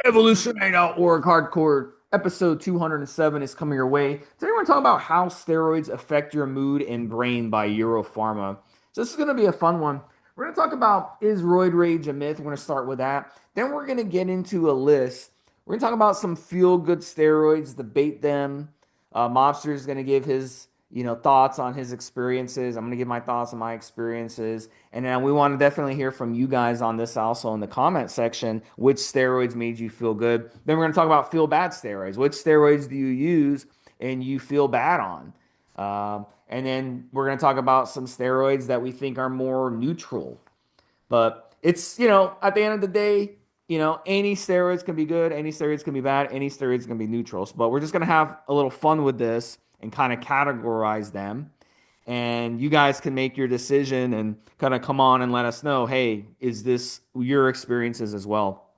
Evolutionary.org hardcore episode 207 is coming your way. Today we're going to talk about how steroids affect your mood and brain by Euro Pharma. So this is going to be a fun one. We're going to talk about, is roid rage a myth? We're going to start with that. Then we're going to get into a list. We're going to talk about some feel-good steroids, debate them. Mobster is going to give his thoughts on his experiences. I'm going to give my thoughts on my experiences. And then we want to definitely hear from you guys on this also in the comment section. Which steroids made you feel good? Then we're going to talk about feel bad steroids. Which steroids do you use and you feel bad on? And then we're going to talk about some steroids that we think are more neutral. But it's, at the end of the day, any steroids can be good, any steroids can be bad, any steroids can be neutrals. But we're just going to have a little fun with this and kind of categorize them. And you guys can make your decision and kind of come on and let us know, hey, is this your experiences as well?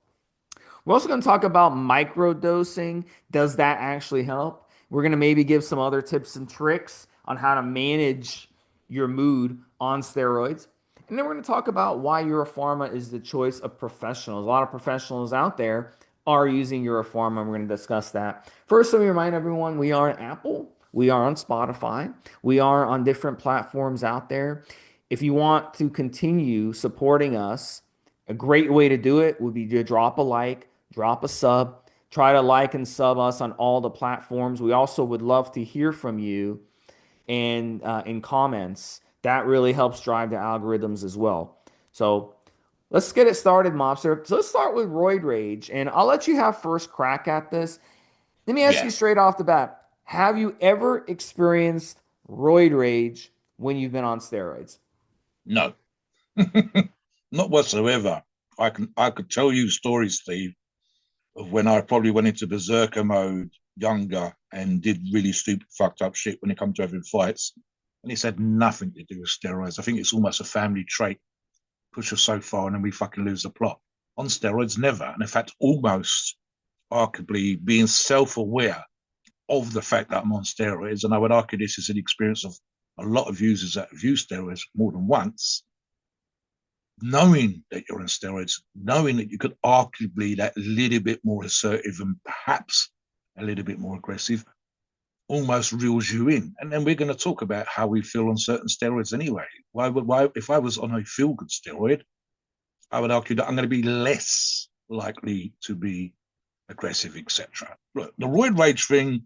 We're also going to talk about microdosing. Does that actually help? We're going to maybe give some other tips and tricks on how to manage your mood on steroids. And then we're going to talk about why Euro Pharma is the choice of professionals. A lot of professionals out there are using Euro Pharma. We're going to discuss that. First, let me remind everyone we are on Apple, we are on Spotify, we are on different platforms out there. If you want to continue supporting us, a great way to do it would be to drop a like, drop a sub, try to like and sub us on all the platforms. We also would love to hear from you and in comments. That really helps drive the algorithms as well. So let's get it started, Mobster. So let's start with roid rage, and I'll let you have first crack at this. Let me ask Yeah, you straight off the bat: have you ever experienced roid rage when you've been on steroids? no, not whatsoever. I could tell you stories, Steve, of when I probably went into berserker mode younger and did really stupid, fucked up shit when it comes to having fights. And it's had nothing to do with steroids. I think it's almost a family trait. Push us so far and then we fucking lose the plot. On steroids, never. And in fact, almost arguably being self aware of the fact that I'm on steroids. And I would argue this is an experience of a lot of users that have used steroids more than once, knowing that you're on steroids, knowing that you could arguably that little bit more assertive and perhaps a little bit more aggressive, almost reels you in. And then we're going to talk about how we feel on certain steroids anyway. Why if I was on a feel good steroid, I would argue that I'm going to be less likely to be aggressive, etc. Look, the roid rage thing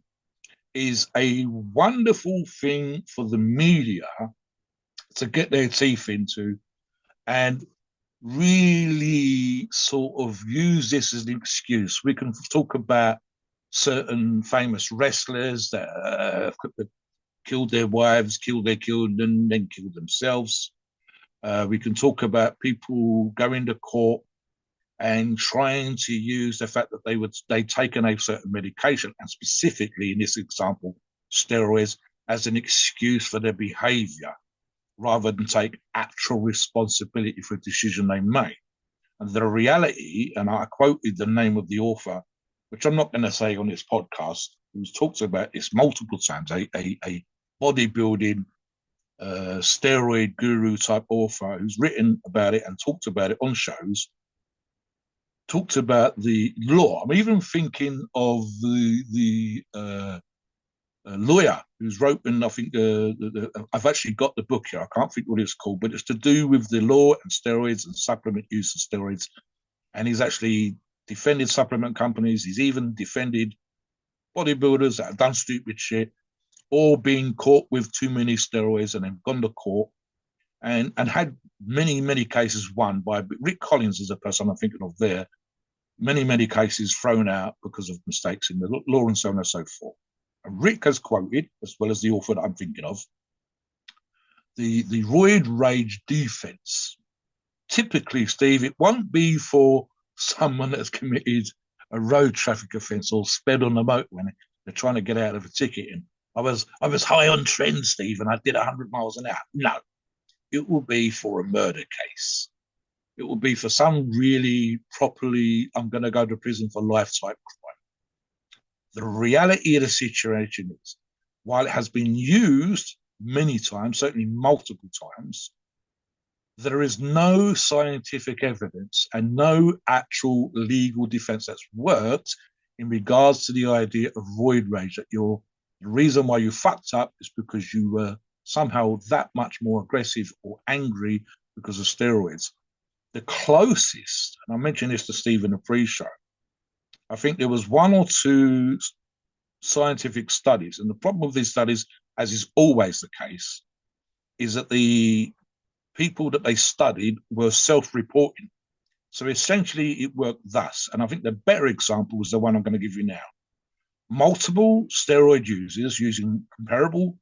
is a wonderful thing for the media to get their teeth into and really sort of use this as an excuse. We can talk about certain famous wrestlers that killed their wives, killed their children, then killed themselves. We can talk about people going to court and trying to use the fact that they'd taken a certain medication, and specifically in this example, steroids, as an excuse for their behavior, rather than take actual responsibility for a decision they made. And the reality, and I quoted the name of the author, which I'm not going to say on this podcast, who's talked about this multiple times, a bodybuilding steroid guru type author who's written about it and talked about it on shows, talked about the law. I'm even thinking of the lawyer who's written, I think, I've actually got the book here. I can't think what it's called, but it's to do with the law and steroids and supplement use of steroids. And he's actually defended supplement companies. He's even defended bodybuilders that have done stupid shit or been caught with too many steroids and then gone to court and had many cases won by Rick Collins is the person I'm thinking of there. Many cases thrown out because of mistakes in the law and so on and so forth. And Rick has quoted, as well as the author that I'm thinking of, the roid rage defense. Typically, Steve, it won't be for someone that's committed a road traffic offence or sped on the motorway when they're trying to get out of a ticket. And I was high on trend, Steve, and I did 100 miles an hour. No, it will be for a murder case. It will be for some really properly, I'm going to go to prison for life type crime. The reality of the situation is, while it has been used many times, certainly multiple times, There is no scientific evidence and no actual legal defense that's worked in regards to the idea of roid rage, that the reason why you fucked up is because you were somehow that much more aggressive or angry because of steroids. The closest, and I mentioned this to Steve in the pre-show, I think there was one or two scientific studies, and the problem with these studies, as is always the case, is that the people that they studied were self-reporting. So essentially, it worked thus. And I think the better example is the one I'm going to give you now. Multiple steroid users using comparable,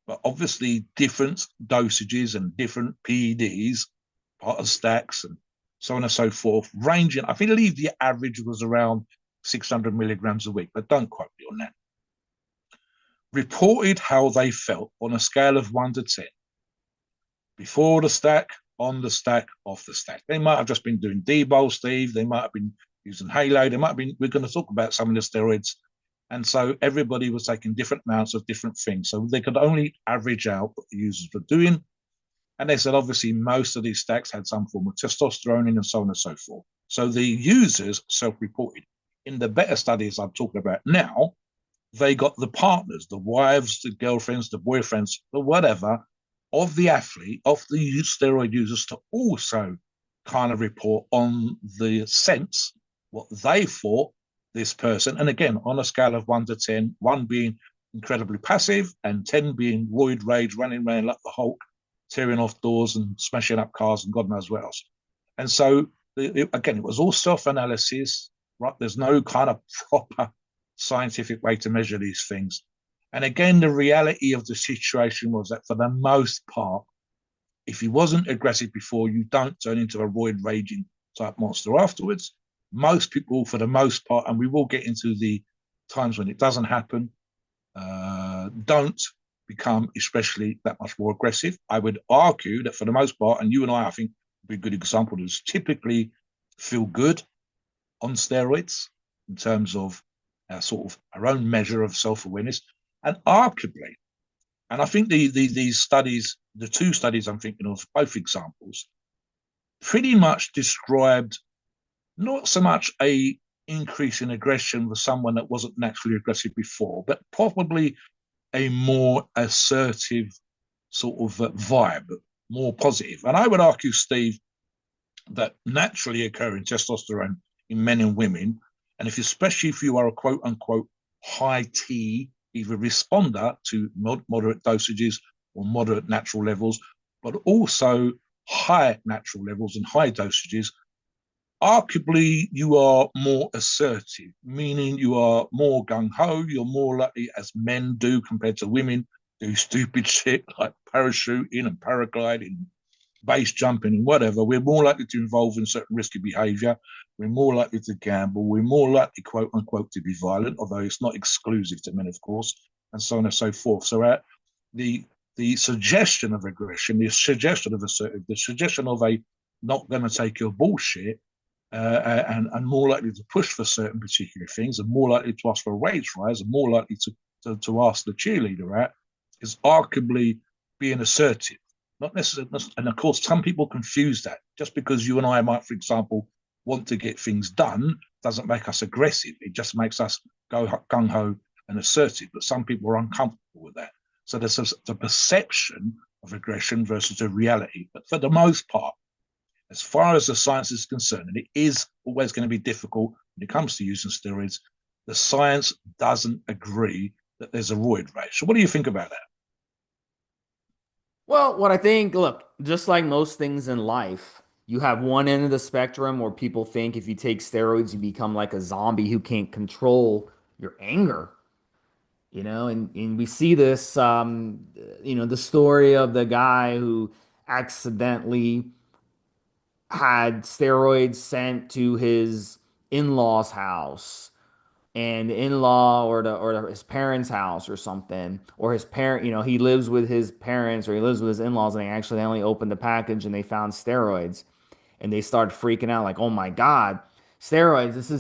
but obviously different dosages and different PEDs, part of stacks, and so on and so forth, ranging. I believe the average was around 600 milligrams a week, but don't quote me on that. Reported how they felt on a scale of 1 to 10 before the stack, on the stack, off the stack. They might have just been doing D-bol, Steve. They might have been using Halo. They might have been, we're going to talk about some of the steroids. And so everybody was taking different amounts of different things. So they could only average out what the users were doing. And they said, obviously, most of these stacks had some form of testosterone in and so on and so forth. So the users self-reported. In the better studies I'm talking about now, they got the partners, the wives, the girlfriends, the boyfriends, the whatever, of the athlete, of the steroid users to also kind of report on the sense, what they thought this person, and again, on a scale of 1 to 10, one being incredibly passive and 10 being roid rage, running around like the Hulk, tearing off doors and smashing up cars and God knows what else. And so, again, it was all self analysis, right? There's no kind of proper scientific way to measure these things. And again, the reality of the situation was that for the most part, if he wasn't aggressive before, you don't turn into a roid raging type monster afterwards. Most people, for the most part, and we will get into the times when it doesn't happen, don't become especially that much more aggressive. I would argue that for the most part, and you and I think, would be a good example, is typically feel good on steroids in terms of sort of our own measure of self-awareness. And arguably, and I think these studies, the two studies I'm thinking of, both examples, pretty much described not so much a increase in aggression with someone that wasn't naturally aggressive before, but probably a more assertive sort of vibe, more positive. And I would argue, Steve, that naturally occurring testosterone in men and women, and if especially if you are a quote unquote high T, either responder to moderate dosages or moderate natural levels, but also high natural levels and high dosages, arguably you are more assertive, meaning you are more gung ho. You're more likely, as men do compared to women, do stupid shit like parachuting and paragliding, base jumping, and whatever. We're more likely to involve in certain risky behavior. We're more likely to gamble. We're more likely, quote unquote, to be violent, although it's not exclusive to men, of course, and so on and so forth. So the the suggestion of aggression, the suggestion of assertive, the suggestion of a not going to take your bullshit, and more likely to push for certain particular things, and more likely to ask for a wage rise, and more likely to ask the cheerleader out, is arguably being assertive. Not necessarily, and of course, some people confuse that. Just because you and I might, for example, want to get things done, doesn't make us aggressive. It just makes us go gung ho and assertive. But some people are uncomfortable with that. So there's the perception of aggression versus the reality. But for the most part, as far as the science is concerned, and it is always going to be difficult when it comes to using steroids, the science doesn't agree that there's a roid rage. So what do you think about that? Well, what I think, look, just like most things in life, you have one end of the spectrum where people think if you take steroids, you become like a zombie who can't control your anger, and we see this, the story of the guy who accidentally had steroids sent to his in-laws' house and the in-law or his parents' house or something, or his parent, he lives with his parents or he lives with his in-laws, and they accidentally opened the package and they found steroids, and they start freaking out like, oh my God, steroids!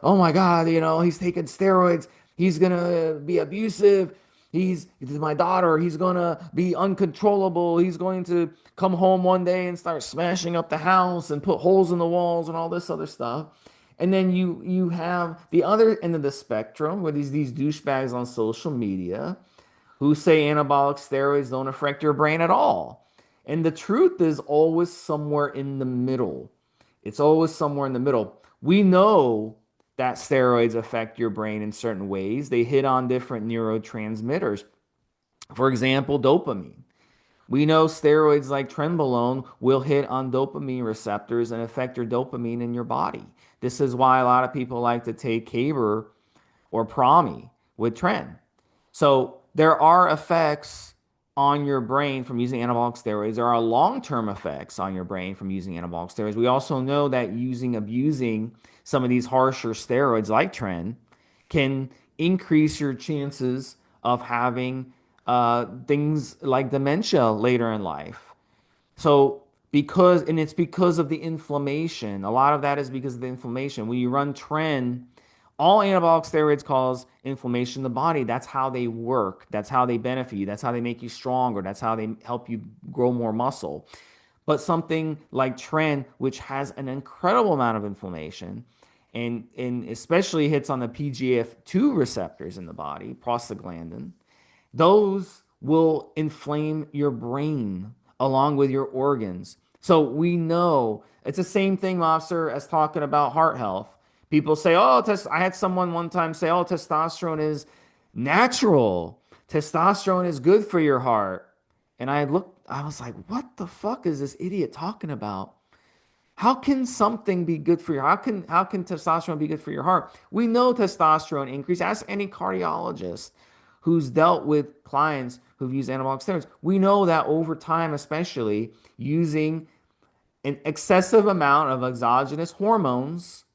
Oh my God, he's taking steroids. He's gonna be abusive. He's my daughter. He's gonna be uncontrollable. He's going to come home one day and start smashing up the house and put holes in the walls and all this other stuff. And then you have the other end of the spectrum where these douchebags on social media who say anabolic steroids don't affect your brain at all. And the truth is always somewhere in the middle. It's always somewhere in the middle. We know that steroids affect your brain in certain ways. They hit on different neurotransmitters. For example, dopamine. We know steroids like trenbolone will hit on dopamine receptors and affect your dopamine in your body. This is why a lot of people like to take Caber or Promi with Tren. So there are effects on your brain from using anabolic steroids. There are long-term effects on your brain from using anabolic steroids. We also know that abusing some of these harsher steroids like Tren can increase your chances of having things like dementia later in life. So it's because of the inflammation. A lot of that is because of the inflammation. When you run trend, all anabolic steroids cause inflammation in the body. That's how they work. That's how they benefit you. That's how they make you stronger. That's how they help you grow more muscle. But something like trend, which has an incredible amount of inflammation, and especially hits on the PGF2 receptors in the body, prostaglandin, those will inflame your brain along with your organs. So we know it's the same thing, Mobster, as talking about heart health. People say, oh, I had someone one time say, oh, testosterone is natural. Testosterone is good for your heart. And I was like, what the fuck is this idiot talking about? How can something be good for your how can testosterone be good for your heart? We know testosterone increase. Ask any cardiologist who's dealt with clients who've used anabolic steroids. We know that over time, especially using an excessive amount of exogenous hormones,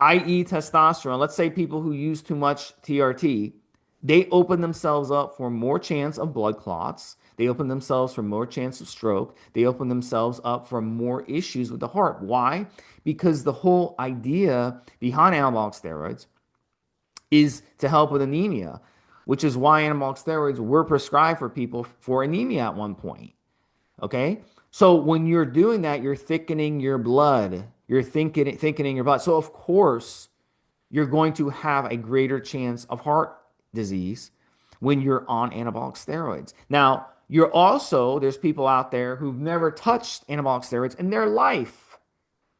i.e., testosterone. Let's say people who use too much TRT, they open themselves up for more chance of blood clots. They open themselves for more chance of stroke. They open themselves up for more issues with the heart. Why? Because the whole idea behind anabolic steroids is to help with anemia, which is why anabolic steroids were prescribed for people for anemia at one point. Okay. So when you're doing that, you're thickening your blood. You're thickening your blood. So of course, you're going to have a greater chance of heart disease when you're on anabolic steroids. Now, there's people out there who've never touched anabolic steroids in their life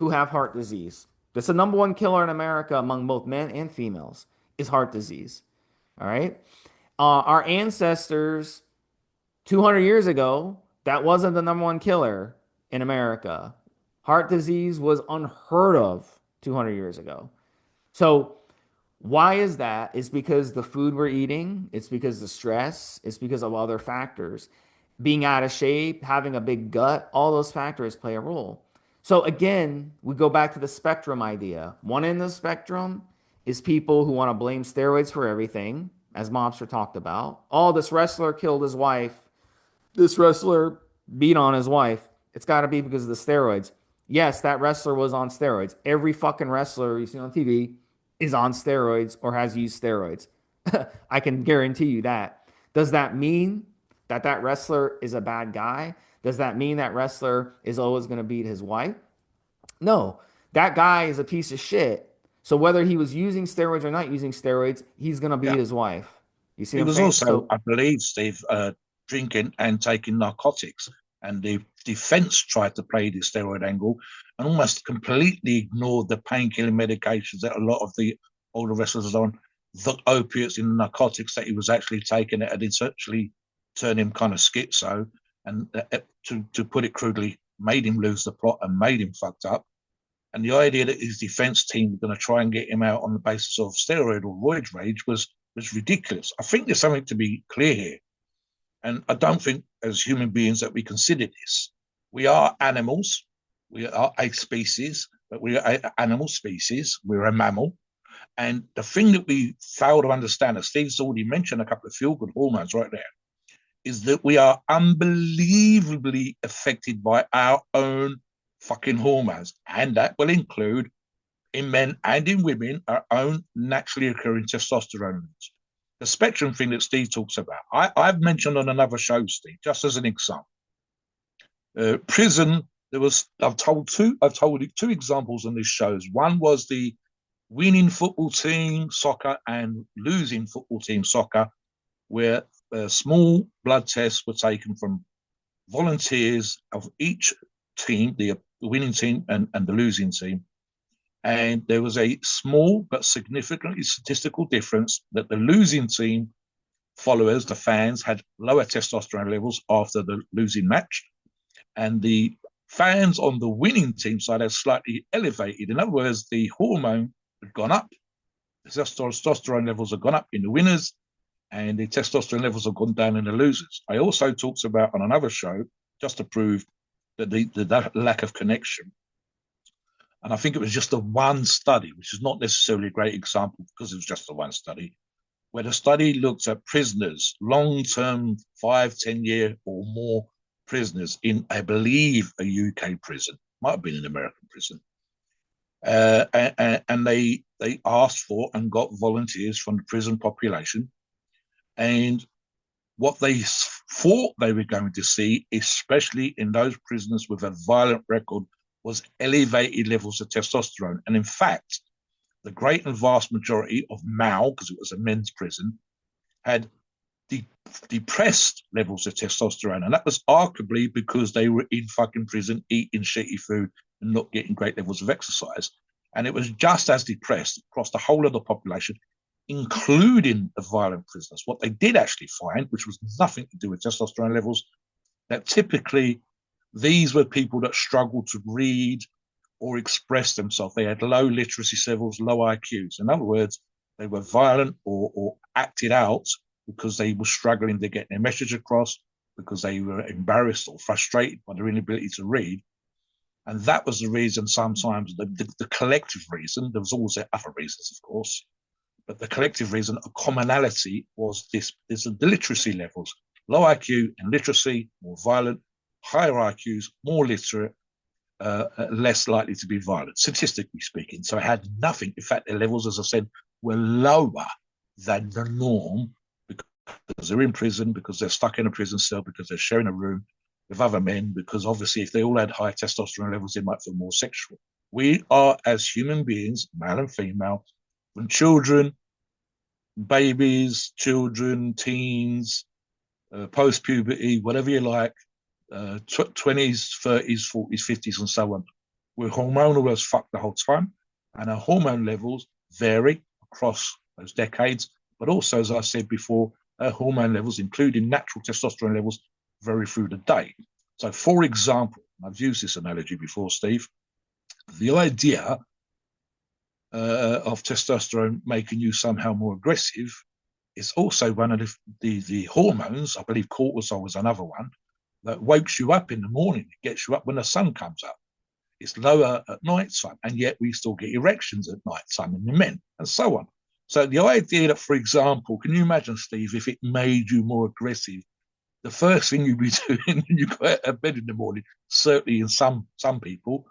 who have heart disease. That's the number one killer in America among both men and females is heart disease. All right. Our ancestors 200 years ago, that wasn't the number one killer in America. Heart disease was unheard of 200 years ago. So why is that? It's because the food we're eating, it's because the stress, it's because of other factors. Being out of shape, having a big gut, all those factors play a role. So again, we go back to the spectrum idea. One end of the spectrum is people who want to blame steroids for everything, as Mobster talked about. Oh, this wrestler killed his wife. This wrestler beat on his wife. It's got to be because of the steroids. Yes, that wrestler was on steroids. Every fucking wrestler you see on TV is on steroids or has used steroids. I can guarantee you that. Does that mean that that wrestler is a bad guy? Does that mean that wrestler is always going to beat his wife? No, that guy is a piece of shit. So whether he was using steroids or not using steroids, he's going to Yeah. beat his wife. You see He what I'm was saying? also, So I believe, Steve, drinking and taking narcotics. And the defense tried to play the steroid angle and almost completely ignored the painkilling medications that a lot of the older wrestlers are on, the opiates in the narcotics that he was actually taking it, and it's actually turned him kind of schizo. And to put it crudely, made him lose the plot and made him fucked up. And the idea that his defense team were going to try and get him out on the basis of steroid or roid rage was ridiculous. I think there's something to be clear here. And I don't think as human beings that we consider this. We are animals. We are a species, but we are an animal species. We're a mammal. And the thing that we fail to understand, as Steve's already mentioned a couple of feel good hormones right there, is that we are unbelievably affected by our own fucking hormones. And that will include in men and in women our own naturally occurring testosterone. The spectrum thing that Steve talks about, I've mentioned on another show, Steve, just as an example. Prison, there was, I've told you two examples on these shows. One was the winning football team soccer and losing football team soccer, where small blood tests were taken from volunteers of each team, the winning team and the losing team. And there was a small but significantly statistical difference that the losing team followers, the fans, had lower testosterone levels after the losing match. And the fans on the winning team side had slightly elevated. In other words, the hormone had gone up. The testosterone levels have gone up in the winners, and the testosterone levels have gone down in the losers. I also talked about on another show, just to prove that the lack of connection. And I think it was just the one study, which is not necessarily a great example because it was just the one study, where the study looked at prisoners, long-term, 5, 10-year or more prisoners in, I believe, a UK prison, might have been an American prison. And they asked for and got volunteers from the prison population. And what they thought they were going to see, especially in those prisoners with a violent record, was elevated levels of testosterone. And in fact, the great and vast majority of Mao, because it was a men's prison, had depressed levels of testosterone. And that was arguably because they were in fucking prison, eating shitty food and not getting great levels of exercise. And it was just as depressed across the whole of the population, including the violent prisoners. What they did actually find, which was nothing to do with testosterone levels, that typically these were people that struggled to read or express themselves. They had low literacy levels, low IQs. In other words, they were violent or acted out because they were struggling to get their message across, because they were embarrassed or frustrated by their inability to read. And that was the reason sometimes, the collective reason, there was always other reasons, of course, but the collective reason, a commonality was this the literacy levels. Low IQ and literacy, more violent, higher IQs, more literate, less likely to be violent, statistically speaking. So it had nothing. In fact, their levels, as I said, were lower than the norm because they're in prison, because they're stuck in a prison cell, because they're sharing a room with other men, because obviously if they all had high testosterone levels, they might feel more sexual. We are, as human beings, male and female, from children, babies, children, teens, post-puberty, whatever you like, 20s, 30s, 40s, 50s, and so on. We're hormonal as fuck the whole time, and our hormone levels vary across those decades. But also, as I said before, our hormone levels, including natural testosterone levels, vary through the day. So, for example, I've used this analogy before, Steve. The idea of testosterone making you somehow more aggressive is also one of the hormones. I believe cortisol was another one that wakes you up in the morning. It gets you up when the sun comes up. It's lower at night time, and yet we still get erections at night time in the men, and so on. So the idea that, for example, can you imagine, Steve, if it made you more aggressive, the first thing you'd be doing when you go out of bed in the morning, certainly in some people,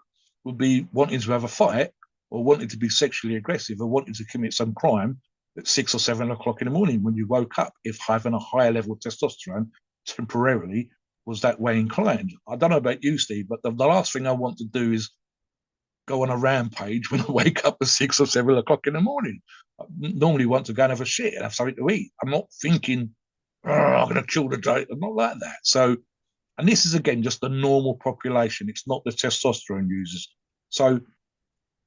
would be wanting to have a fight or wanting to be sexually aggressive or wanting to commit some crime at 6 or 7 o'clock in the morning when you woke up, if having a higher level of testosterone temporarily was that way inclined. I don't know about you, Steve, but the last thing I want to do is go on a rampage when I wake up at 6 or 7 o'clock in the morning. I normally want to go and have a shit and have something to eat. I'm not thinking, oh, I'm going to kill the day. I'm not like that. So, and this is again just the normal population. It's not the testosterone users. So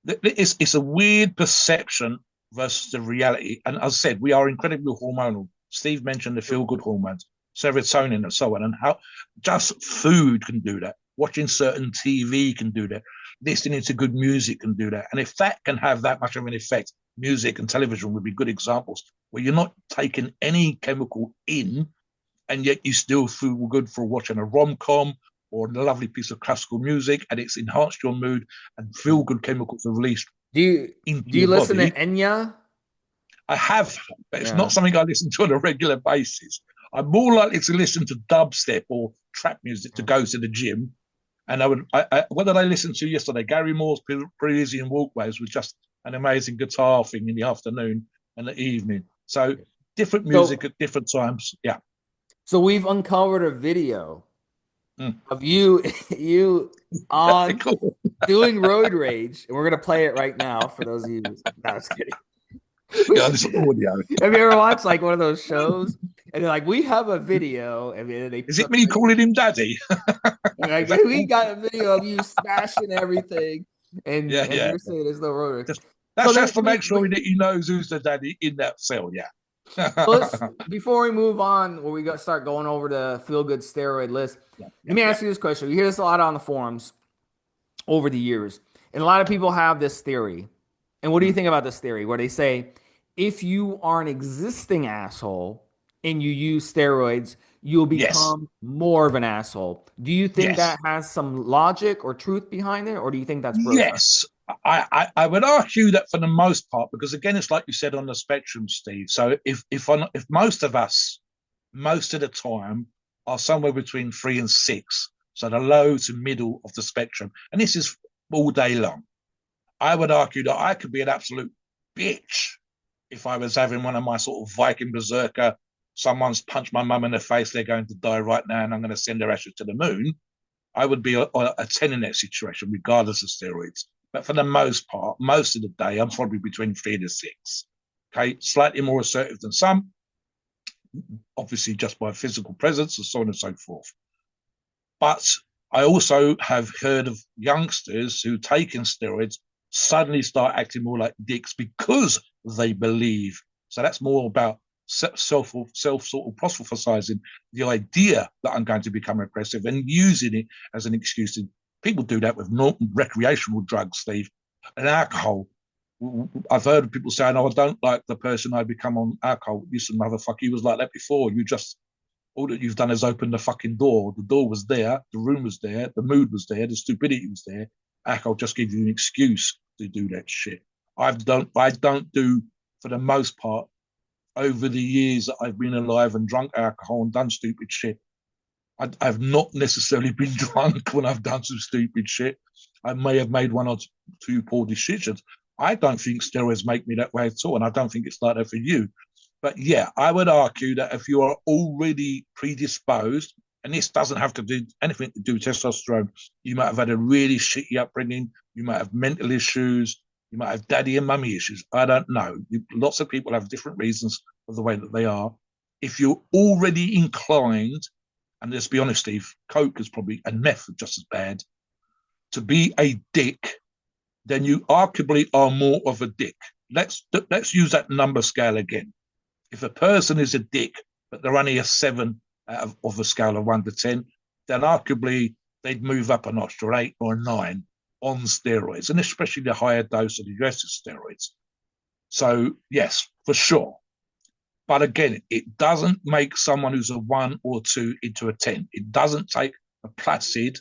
it's a weird perception versus the reality. And as I said, we are incredibly hormonal. Steve mentioned the feel-good hormones, serotonin and so on, and how just food can do that. Watching certain TV can do that. Listening to good music can do that. And if that can have that much of an effect, music and television would be good examples where you're not taking any chemical in, and yet you still feel good for watching a rom-com or a lovely piece of classical music, and it's enhanced your mood, and feel good chemicals are released Do you into do you your listen to body. Enya? I have, but it's not Yeah. something I listen to on a regular basis. I'm more likely to listen to dubstep or trap music to go to the gym. And what did I listen to yesterday? Gary Moore's Parisian Walkways was just an amazing guitar thing in the afternoon and the evening. So Different music So, at different times. Yeah. so we've uncovered a video Mm. of you, you on Cool. doing roid rage, and we're gonna play it right now for those of you. No, I was kidding. Yeah, this audio. Have you ever watched like one of those shows? And they're like, we have a video, and then they Is it me calling him daddy? like, Is that we got a video of you smashing everything, yeah, and yeah. you're saying there's no road rage. Just So that's then just to make sure that he knows who's the daddy in that cell. Yeah. let's before we move on, where we got start going over the feel good steroid list. Yeah, yeah, Let me yeah. ask you this question. You hear this a lot on the forums over the years, and a lot of people have this theory. And what do you Mm. think about this theory where they say if you are an existing asshole and you use steroids, you'll Yes, become more of an asshole? Do you think yes, that has some logic or truth behind it, or do you think that's gross? yes. I would argue that for the most part, because again, it's like you said on the spectrum, Steve. So if most of us, most of the time, are somewhere between 3 and 6, so the low to middle of the spectrum, and this is all day long, I would argue that I could be an absolute bitch if I was having one of my sort of Viking berserker. Someone's punched my mum in the face, they're going to die right now, and I'm going to send their ashes to the moon. I would be a 10 in that situation, regardless of steroids. But for the most part, most of the day, I'm probably between 3 to 6. Okay, slightly more assertive than some, obviously just by physical presence and so on and so forth. But I also have heard of youngsters who taking steroids suddenly start acting more like dicks because they believe. So that's more about self sort of proselytizing the idea that I'm going to become aggressive and using it as an excuse. To, people do that with recreational drugs, Steve, and alcohol. I've heard people saying, "Oh, I don't like the person I become on alcohol." Listen, motherfucker, you was like that before. You just all that you've done is open the fucking door. The door was there, the room was there, the mood was there, the stupidity was there. Alcohol just gives you an excuse to do that shit. I don't do for the most part over the years that I've been alive and drunk alcohol and done stupid shit. I've not necessarily been drunk when I've done some stupid shit. I may have made one or two poor decisions. I don't think steroids make me that way at all, and I don't think it's like that for you. But yeah, I would argue that if you are already predisposed, and this doesn't have to do anything to do with testosterone, you might have had a really shitty upbringing, you might have mental issues, you might have daddy and mummy issues. I don't know. Lots of people have different reasons for the way that they are. If you're already inclined, and let's be honest, Steve, coke is probably and meth are just as bad, to be a dick, then you arguably are more of a dick. Let's use that number scale again. If a person is a dick, but they're only a 7 out of a scale of 1 to 10, then arguably they'd move up a notch to an 8 or a 9 on steroids, and especially the higher dose of the aggressive steroids. So, yes, for sure. But again, it doesn't make someone who's a 1 or 2 into a 10. It doesn't take a placid,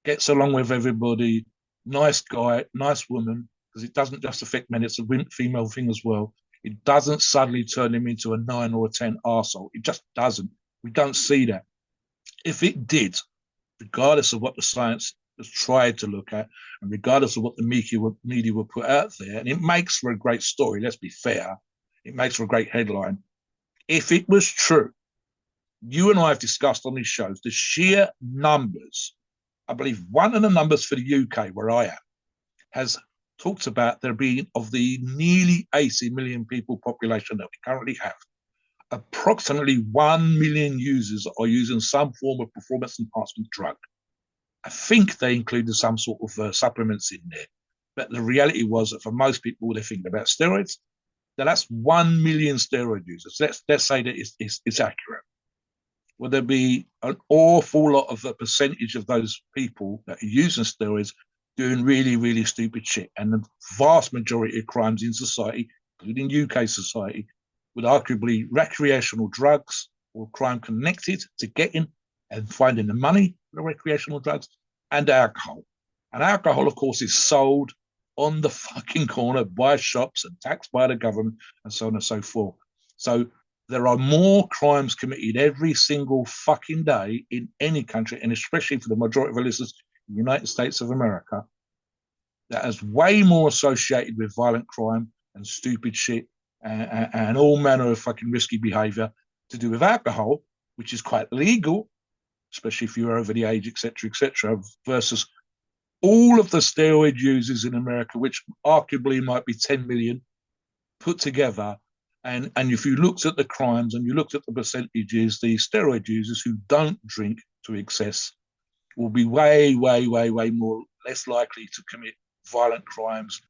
gets along with everybody, nice guy, nice woman, because it doesn't just affect men, it's a female thing as well. It doesn't suddenly turn him into a 9 or a 10 arsehole. It just doesn't. We don't see that. If it did, regardless of what the science has tried to look at, and regardless of what the media will put out there, and it makes for a great story, let's be fair, it makes for a great headline. If it was true, you and I have discussed on these shows the sheer numbers. I believe one of the numbers for the UK, where I am, has talked about there being, of the nearly 80 million people population that we currently have, approximately 1 million users are using some form of performance enhancement drug. I think they included some sort of supplements in there. But the reality was that for most people, they're thinking about steroids. Now, that's 1 million steroid users. Let's say that it's accurate. Will there be an awful lot of a percentage of those people that are using steroids doing really, really stupid shit? And the vast majority of crimes in society, including UK society, would arguably recreational drugs or crime connected to getting and finding the money for the recreational drugs and alcohol. And alcohol, of course, is sold on the fucking corner by shops and taxed by the government and so on and so forth. So there are more crimes committed every single fucking day in any country, and especially for the majority of our listeners in the United States of America, that is way more associated with violent crime and stupid shit and all manner of fucking risky behavior to do with alcohol, which is quite legal, especially if you're over the age, etc., versus all of the steroid users in America, which arguably might be 10 million put together. And if you looked at the crimes and you looked at the percentages, the steroid users who don't drink to excess will be way, way, way, way more less likely to commit violent crimes,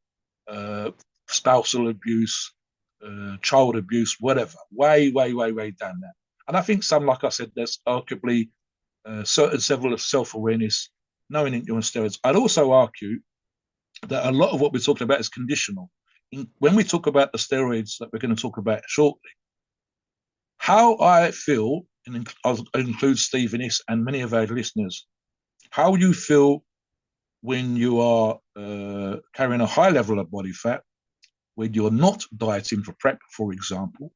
uh, spousal abuse, child abuse, whatever. Way, way, way, way down there. And I think some, like I said, there's arguably certain level of self-awareness, knowing that you're on steroids. I'd also argue that a lot of what we're talking about is conditional. When we talk about the steroids that we're going to talk about shortly, how I feel, and I'll include Steve in this and many of our listeners, how you feel when you are carrying a high level of body fat, when you're not dieting for prep, for example,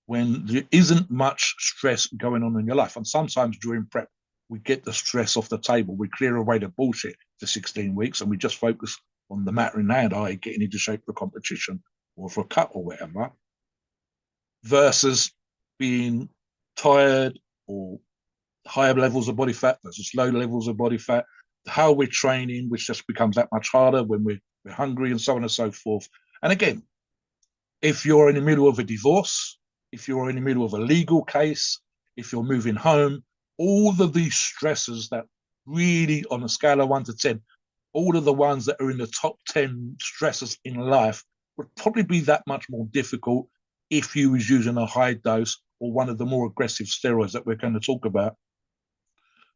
when there isn't much stress going on in your life. And sometimes during prep, we get the stress off the table. We clear away the bullshit for 16 weeks and we just focus on the matter in hand, i.e. getting into shape for competition or for a cut or whatever, versus being tired or higher levels of body fat versus low levels of body fat, how we're training, which just becomes that much harder when we're hungry and so on and so forth. And again, if you're in the middle of a divorce, if you're in the middle of a legal case, if you're moving home, all of these stresses that really, on a scale of 1 to 10, all of the ones that are in the top 10 stresses in life would probably be that much more difficult if you was using a high dose or one of the more aggressive steroids that we're going to talk about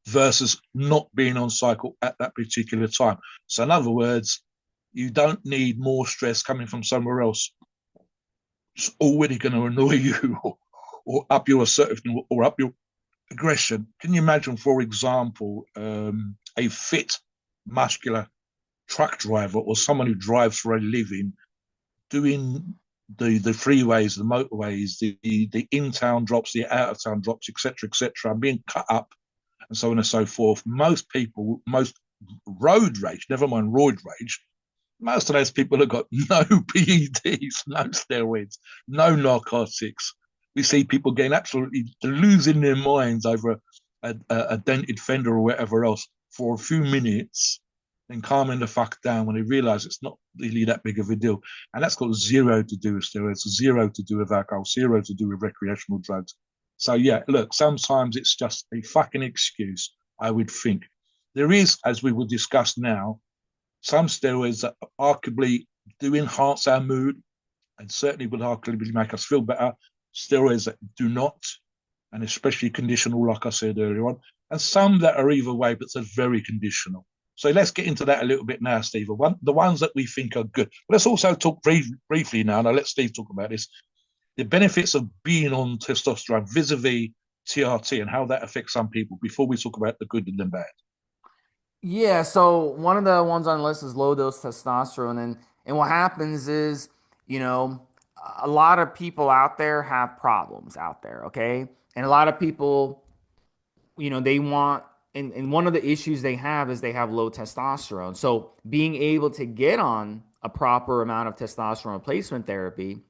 versus not being on cycle at that particular time. So in other words, you don't need more stress coming from somewhere else. It's already going to annoy you or up your assertiveness or up your aggression. Can you imagine, for example, a fit, muscular truck driver or someone who drives for a living doing the freeways, the motorways, the in-town drops, the out-of-town drops, etc., and being cut up and so on and so forth. Most people, most road rage, never mind roid rage, most of those people have got no PEDs, no steroids, no narcotics. We see people getting absolutely losing their minds over a dented fender or whatever else for a few minutes, then calming the fuck down when they realize it's not really that big of a deal. And that's got zero to do with steroids, zero to do with alcohol, zero to do with recreational drugs. So, yeah, look, sometimes it's just a fucking excuse, I would think. There is, as we will discuss now, some steroids that arguably do enhance our mood and certainly will arguably make us feel better. Steroids that do not, and especially conditional, like I said earlier on, and some that are either way, but they're very conditional. So let's get into that a little bit now, Steve. The ones that we think are good. Let's also talk briefly now. Now let Steve talk about this. The benefits of being on testosterone vis-a-vis TRT and how that affects some people before we talk about the good and the bad. Yeah, so one of the ones on the list is low dose testosterone, and what happens is, you know, a lot of people out there have problems out there, okay? And a lot of people, they want, and one of the issues they have is they have low testosterone. So being able to get on a proper amount of testosterone replacement therapy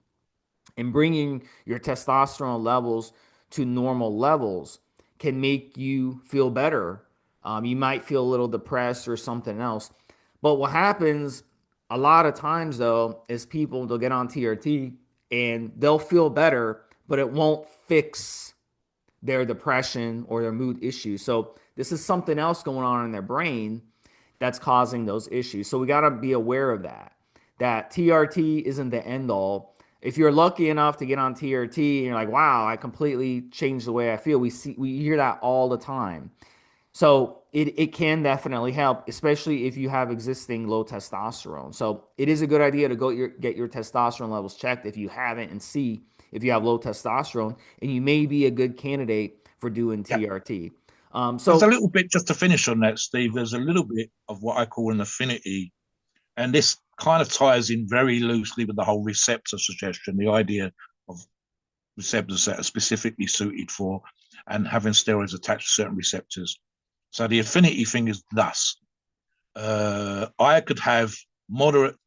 and bringing your testosterone levels to normal levels can make you feel better. You might feel a little depressed or something else. But what happens a lot of times, though, is people, they'll get on TRT and they'll feel better, but it won't fix their depression or their mood issues. So this is something else going on in their brain that's causing those issues. So we got to be aware of that. That TRT isn't the end all. If you're lucky enough to get on TRT and you're like, wow, I completely changed the way I feel. We hear that all the time. So it can definitely help, especially if you have existing low testosterone. So it is a good idea to get your testosterone levels checked if you haven't, and see if you have low testosterone, and you may be a good candidate for doing Yeah. TRT. There's a So little bit, just to finish on that, Steve, there's a little bit of what I call an affinity. And this kind of ties in very loosely with the whole receptor suggestion, the idea of receptors that are specifically suited for and having steroids attached to certain receptors. So the affinity thing is thus. I could have moderate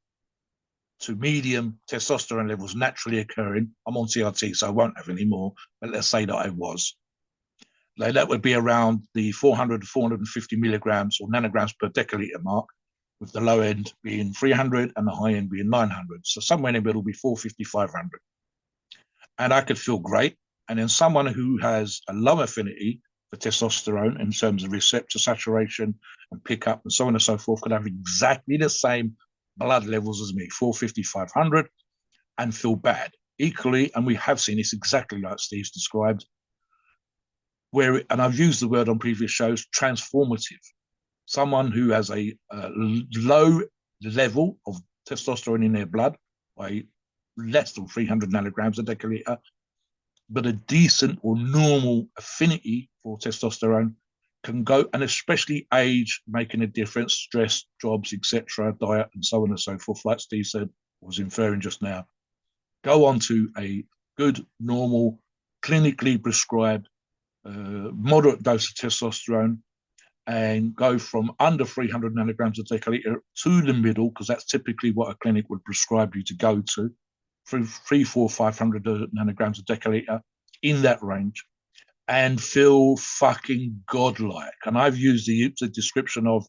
to medium testosterone levels naturally occurring. I'm on TRT, so I won't have any more, but let's say that I was. Like that would be around the 400 to 450 milligrams or nanograms per deciliter mark, with the low end being 300 and the high end being 900. So somewhere in the middle will be 450, 500. And I could feel great. And then someone who has a low affinity for testosterone in terms of receptor saturation and pickup and so on and so forth could have exactly the same blood levels as me, 450, 500, and feel bad. Equally, and we have seen this exactly like Steve's described, where, and I've used the word on previous shows, transformative. Someone who has a low level of testosterone in their blood, by less than 300 nanograms a deciliter, but a decent or normal affinity for testosterone can go, and especially age making a difference, stress, jobs, etc., diet, and so on and so forth, like Steve said, was inferring just now, go on to a good, normal, clinically prescribed, moderate dose of testosterone and go from under 300 nanograms a deciliter to the middle, because that's typically what a clinic would prescribe you to go to, 500 nanograms a deciliter, in that range, and feel fucking godlike. And I've used the description of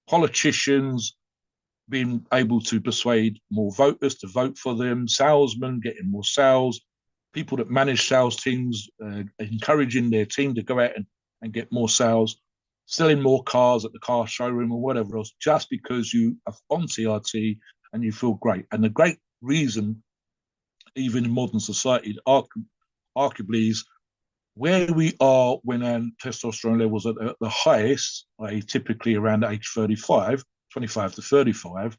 politicians being able to persuade more voters to vote for them, salesmen getting more sales, people that manage sales teams encouraging their team to go out and get more sales, selling more cars at the car showroom or whatever else, just because you are on TRT and you feel great. And the great reason, even in modern society, arguably is where we are when our testosterone levels are at the highest, i.e. typically around age 35, 25 to 35,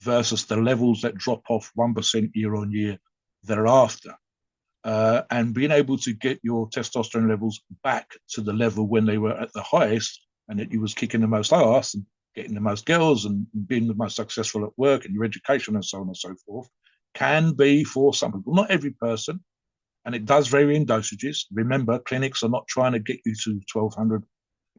versus the levels that drop off 1% year on year thereafter. And being able to get your testosterone levels back to the level when they were at the highest, and that you was kicking the most ass and getting the most girls and being the most successful at work and your education and so on and so forth, can be, for some people, not every person, and it does vary in dosages. Remember, clinics are not trying to get you to 1,200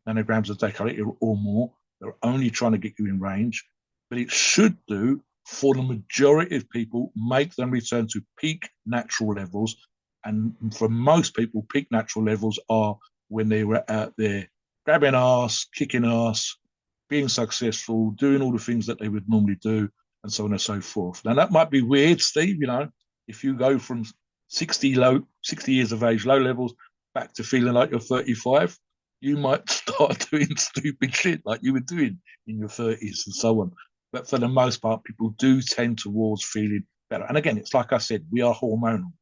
nanograms a deciliter or more. They're only trying to get you in range. But it should do, for the majority of people, make them return to peak natural levels. And for most people, peak natural levels are when they were out there grabbing ass, kicking ass, being successful, doing all the things that they would normally do, and so on and so forth. Now, that might be weird, Steve, if you go from 60 years of age, low levels, back to feeling like you're 35, you might start doing stupid shit like you were doing in your 30s and so on. But for the most part, people do tend towards feeling better. And again, it's like I said, we are hormonal.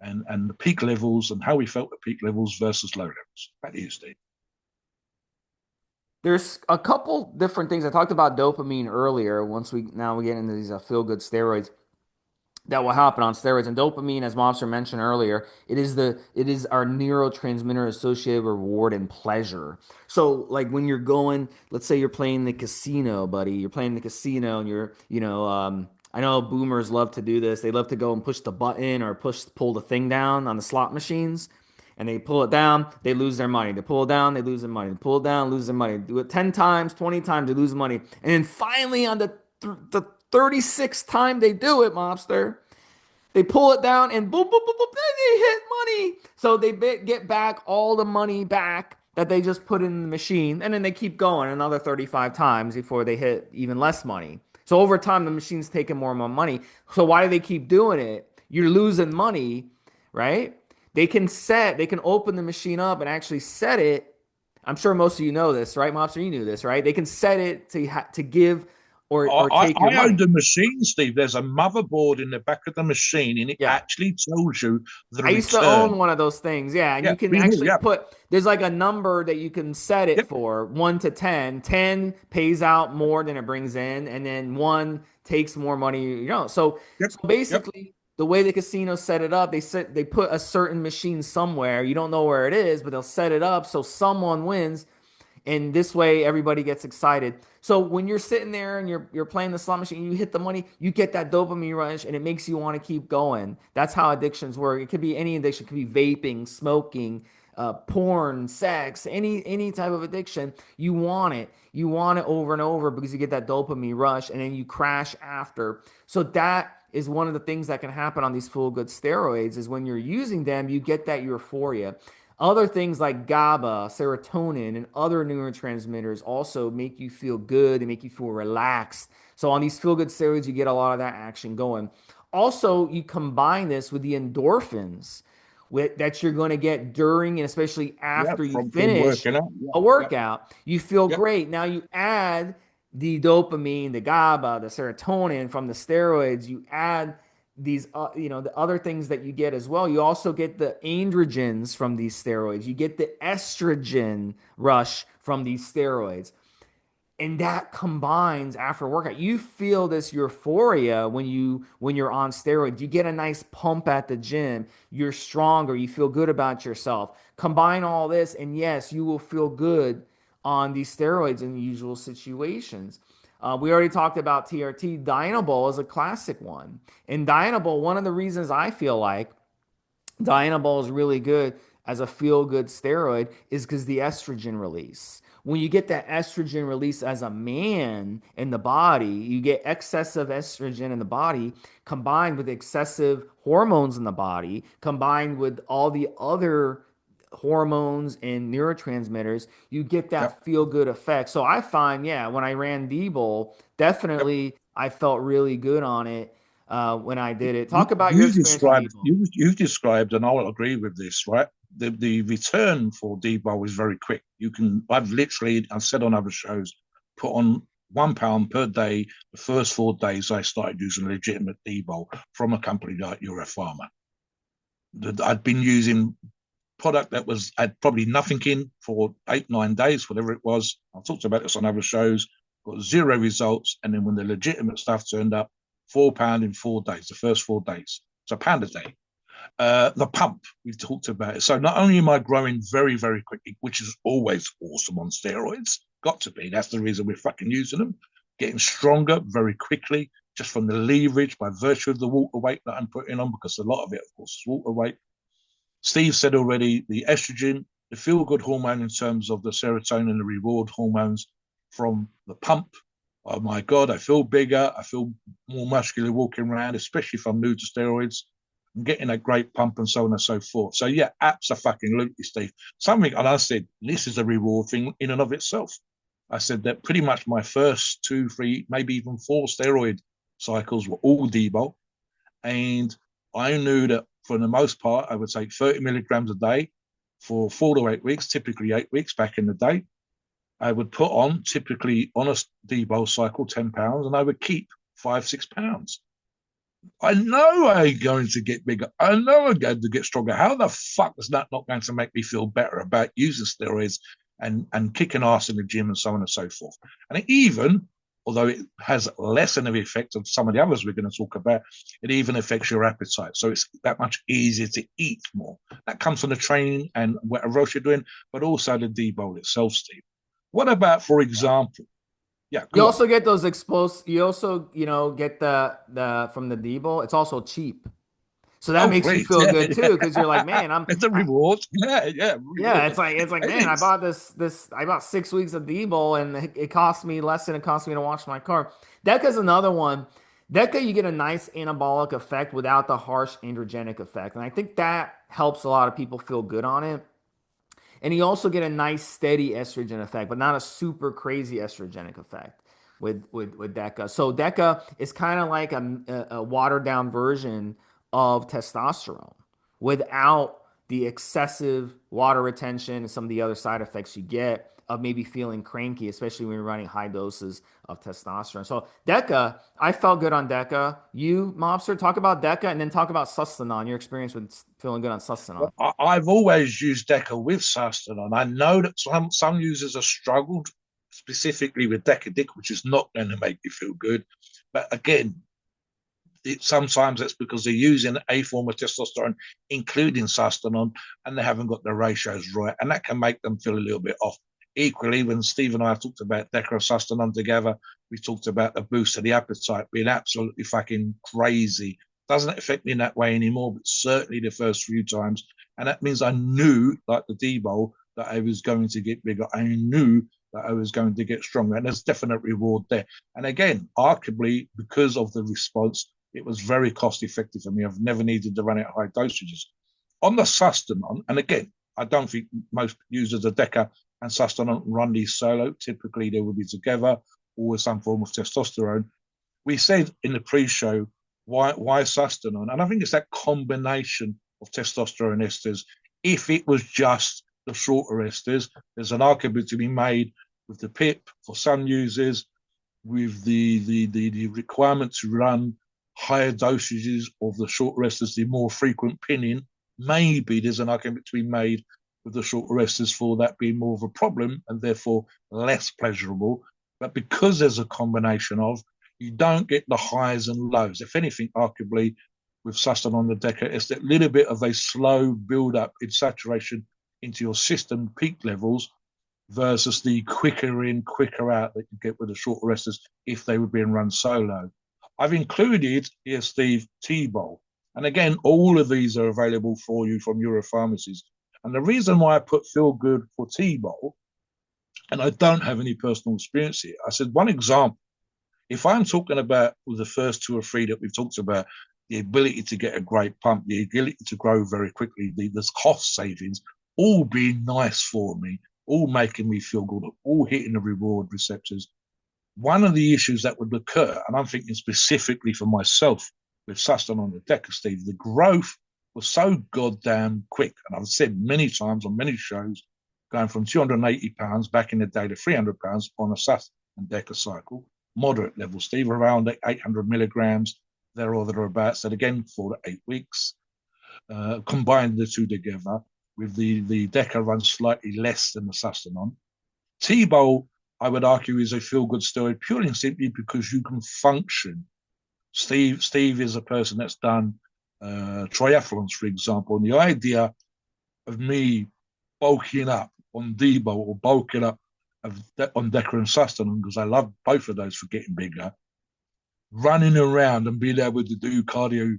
And the peak levels and how we felt at peak levels versus low levels. That is, Steve. There's a couple different things. I talked about dopamine earlier. Now we get into these feel good steroids that will happen on steroids. And dopamine, as Mobster mentioned earlier, it is our neurotransmitter associated with reward and pleasure. So like when you're going, let's say you're playing the casino, buddy, you're playing the casino and I know boomers love to do this. They love to go and push the button or pull the thing down on the slot machines. And they pull it down, they lose their money. They pull it down, they lose their money. They pull it down, lose their money. Do it 10 times, 20 times, they lose money. And then finally on the 36th time they do it, Mobster, they pull it down and boom, boom, boom, boom, they hit money. So they get back all the money back that they just put in the machine. And then they keep going another 35 times before they hit even less money. So over time, the machine's taking more and more money. So why do they keep doing it? You're losing money, right? They can open the machine up and actually set it. I'm sure most of you know this, right? Mobster, you knew this, right? They can set it to give or take your I owned money. a machine, Steve. There's a motherboard in the back of the machine, and it Yeah. actually tells you the I used to own return. one of those things. Yeah. And Yeah, you can me too. actually Yeah, there's like a number that you can set it yep, for 1 to 10. 10 pays out more than it brings in, and then 1 takes more money, So, yep, so yep. basically, the way the casino set it up, they put a certain machine somewhere. You don't know where it is, but they'll set it up so someone wins and this way everybody gets excited. So when you're sitting there and you're playing the slot machine, you hit the money, you get that dopamine rush, and it makes you want to keep going. That's how addictions work. It could be any addiction. It could be vaping, smoking, porn, sex, any type of addiction, you want it. You want it over and over because you get that dopamine rush, and then you crash after. So that is one of the things that can happen on these feel good steroids is when you're using them, you get that euphoria. Other things like GABA, serotonin, and other neurotransmitters also make you feel good. They make you feel relaxed. So on these feel good steroids, you get a lot of that action going. Also, you combine this with the endorphins that you're going to get during and especially Yeah, after you from finish working out. Yeah, a yeah, workout. You feel yeah, great. Now you add the dopamine, the GABA, the serotonin from the steroids. You add these, the other things that you get as well. You also get the androgens from these steroids. You get the estrogen rush from these steroids, and that combines after workout. You feel this euphoria when you're on steroids. You get a nice pump at the gym. You're stronger. You feel good about yourself. Combine all this, and yes, you will feel good on these steroids in the usual situations. We already talked about TRT. Dynabol is a classic one. And Dynabol, one of the reasons I feel like Dianabol is really good as a feel good steroid is because the estrogen release. When you get that estrogen release as a man in the body, you get excessive estrogen in the body combined with excessive hormones in the body, combined with all the other hormones and neurotransmitters, you get yeah, that feel good effect. So I find, yeah, when I ran D-Bowl, yeah. definitely I felt really good on it when I did it. You, Talk about your you experience with described D-Bowl. you described, and I'll agree with this, right? The return for Debo is very quick. I've said on other shows, put on £1 per day. The first 4 days I started using legitimate Debo from a company like Euro Pharma. I'd been using product that had probably nothing in for 8 9 days, whatever it was. I've talked about this on other shows. Got zero results, and then when the legitimate stuff turned up, £4 in 4 days. The first 4 days, it's £1 a day. The pump we've talked about it. So not only am I growing very very quickly, which is always awesome on steroids, got to be. That's the reason we're fucking using them. Getting stronger very quickly, just from the leverage by virtue of the water weight that I'm putting on, because a lot of it, of course, is water weight. Steve said already the estrogen, the feel good hormone in terms of the serotonin and the reward hormones from the pump. Oh my God, I feel bigger. I feel more muscular walking around, especially if I'm new to steroids. I'm getting a great pump and so on and so forth. So, yeah, absolutely, Steve. Something, and I said, this is a reward thing in and of itself. I said that pretty much my first 2 3 maybe even 4 steroid cycles were all Debo. And I knew that for the most part, I would take 30 milligrams a day for 4 to 8 weeks, typically 8 weeks back in the day. I would put on typically on a debow cycle £10, and I would keep 5 6 pounds. I know I'm going to get bigger. I know I'm going to get stronger. How the fuck is that not going to make me feel better about using steroids and kicking ass in the gym and so on and so forth? And even, although it has less of an effect of some of the others we're going to talk about, it even affects your appetite. So it's that much easier to eat more. That comes from the training and whatever else you're doing, but also the debowl itself, Steve. What about, for example, yeah, You go on. also get those exposed. You also, get the from the Debo. It's also cheap, so that Oh, makes you great. feel Yeah, good too. Because you're like, yeah. man, It's a reward. Yeah, yeah, yeah. reward. It's like, It man, I is. bought this. I bought 6 weeks of Debo, and it cost me less than it cost me to wash my car. Deca's another one. Deca, you get a nice anabolic effect without the harsh androgenic effect, and I think that helps a lot of people feel good on it. And you also get a nice steady estrogen effect, but not a super crazy estrogenic effect with DECA. So DECA is kind of like a watered down version of testosterone without the excessive water retention and some of the other side effects you get of maybe feeling cranky, especially when you're running high doses of testosterone. So DECA, I felt good on DECA. You, Mobster, talk about DECA and then talk about Sustanon, your experience with feeling good on Sustanon. Well, I've always used Deca with Sustanon. I know that some users have struggled specifically with Decadic, which is not going to make you feel good. But again, sometimes it's because they're using a form of testosterone, including Sustanon, and they haven't got the ratios right. And that can make them feel a little bit off. Equally, when Steve and I talked about Deca and Sustanon together, we talked about the boost of the appetite being absolutely fucking crazy Doesn't affect me in that way anymore, but certainly the first few times. And that means I knew, like the D-bowl, that I was going to get bigger. I knew that I was going to get stronger. And there's definite reward there. And again, arguably, because of the response, it was very cost effective for me. I've never needed to run it at high dosages. On the Sustanon, and again, I don't think most users of Deca and Sustanon run these solo. Typically, they will be together or with some form of testosterone. We said in the pre-show, why Sustanon? And I think it's that combination of testosterone esters. If it was just the shorter esters, there's an argument to be made with the PIP for some users, with the requirement to run higher dosages of the shorter esters, the more frequent pinning. Maybe there's an argument to be made with the shorter esters for that being more of a problem and therefore less pleasurable. But because there's a combination of, you don't get the highs and lows. If anything, arguably, with Sustain on the Decker, it's that little bit of a slow build up in saturation into your system peak levels versus the quicker in, quicker out that you get with the shorter esters if they were being run solo. I've included here, Steve, T-Bowl. And again, all of these are available for you from Euro Pharmacies. And the reason why I put Feel Good for T-Bowl, and I don't have any personal experience here, I said one example. If I'm talking about with the first two or three that we've talked about, the ability to get a great pump, the ability to grow very quickly, the cost savings, all being nice for me, all making me feel good, all hitting the reward receptors. One of the issues that would occur, and I'm thinking specifically for myself with Sustain on the Decker, Steve, the growth was so goddamn quick. And I've said many times on many shows, going from 280 pounds back in the day to 300 pounds on a Sustain and Decker cycle, moderate level, Steve, around 800 milligrams, there or thereabouts. That again, 4 to 8 weeks. Combine the two together with the Decker runs slightly less than the Sustanon. T-Bowl, I would argue, is a feel-good steroid purely and simply because you can function. Steve is a person that's done triathlons, for example, and the idea of me bulking up on D-Bowl or bulking up on Decker and Sustanon, because I love both of those for getting bigger, running around and being able to do cardio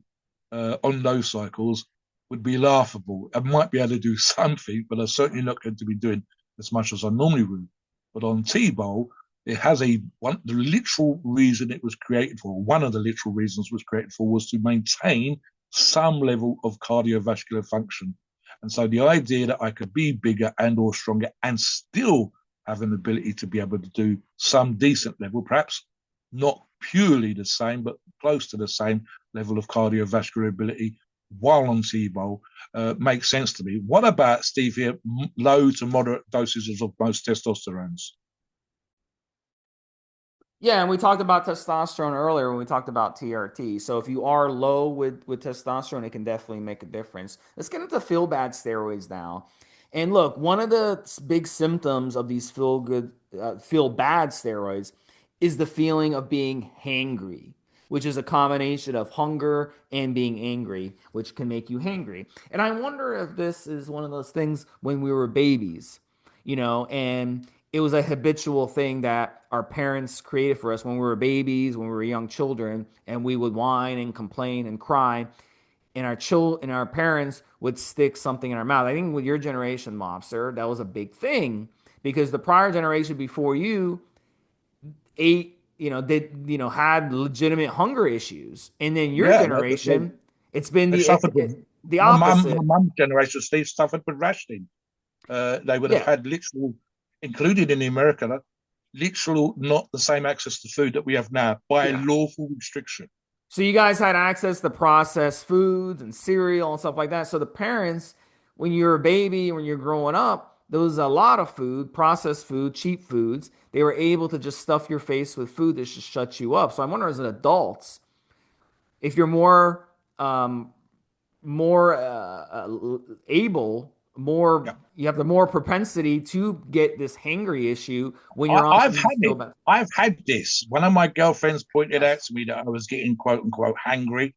on those cycles would be laughable. I might be able to do something, but I'm certainly not going to be doing as much as I normally would. But on T-Bowl, it has the literal reason it was created for, one of the literal reasons it was created for, was to maintain some level of cardiovascular function. And so the idea that I could be bigger and or stronger and still have an ability to be able to do some decent level, perhaps not purely the same, but close to the same level of cardiovascular ability while on T-Bowl makes sense to me. What about, Steve, here, low to moderate dosages of most testosterones? Yeah, and we talked about testosterone earlier when we talked about TRT. So if you are low with testosterone, it can definitely make a difference. Let's get into feel bad steroids now. And look, one of the big symptoms of these feel bad steroids is the feeling of being hangry, which is a combination of hunger and being angry, which can make you hangry. And I wonder if this is one of those things when we were babies, and it was a habitual thing that our parents created for us when we were babies, when we were young children, and we would whine and complain and cry, and our parents would stick something in our mouth. I think with your generation, Mobster, that was a big thing because the prior generation before you ate, had legitimate hunger issues, and then your Yeah, generation, it's been they suffered with the my opposite. mum's generation. Steve suffered with rationing. They would have Yeah, had literal, included in the America, literal not the same access to food that we have now by yeah. lawful restriction. So you guys had access to processed foods and cereal and stuff like that. So the parents, when you're a baby, when you're growing up, there was a lot of food, processed food, cheap foods. They were able to just stuff your face with food that just shut you up. So I wonder, as an adults, if you're more able, more Yeah, you have the more propensity to get this hangry issue when I, you're on I've some of had these feel it. bad. I've had this. One of my girlfriends pointed out Yes. to me that I was getting quote unquote hangry.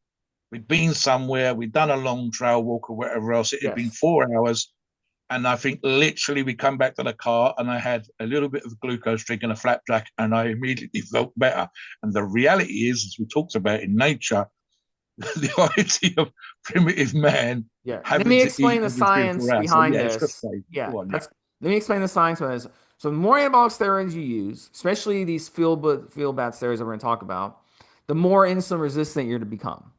We'd been somewhere, we'd done a long trail walk or whatever else. It had been Yes. 4 hours. And I think literally we come back to the car and I had a little bit of glucose drink and a flapjack and I immediately felt better. And the reality is, as we talked about in nature, the idea of primitive man Yeah. Let having me to eat explain the every 3 or 4 science hours. So behind yeah, it's just this. say, Yeah, go on, yeah. that's let me explain the science behind this. So the more anabolic steroids you use, especially these feel bad steroids that we're going to talk about, the more insulin resistant you're to become.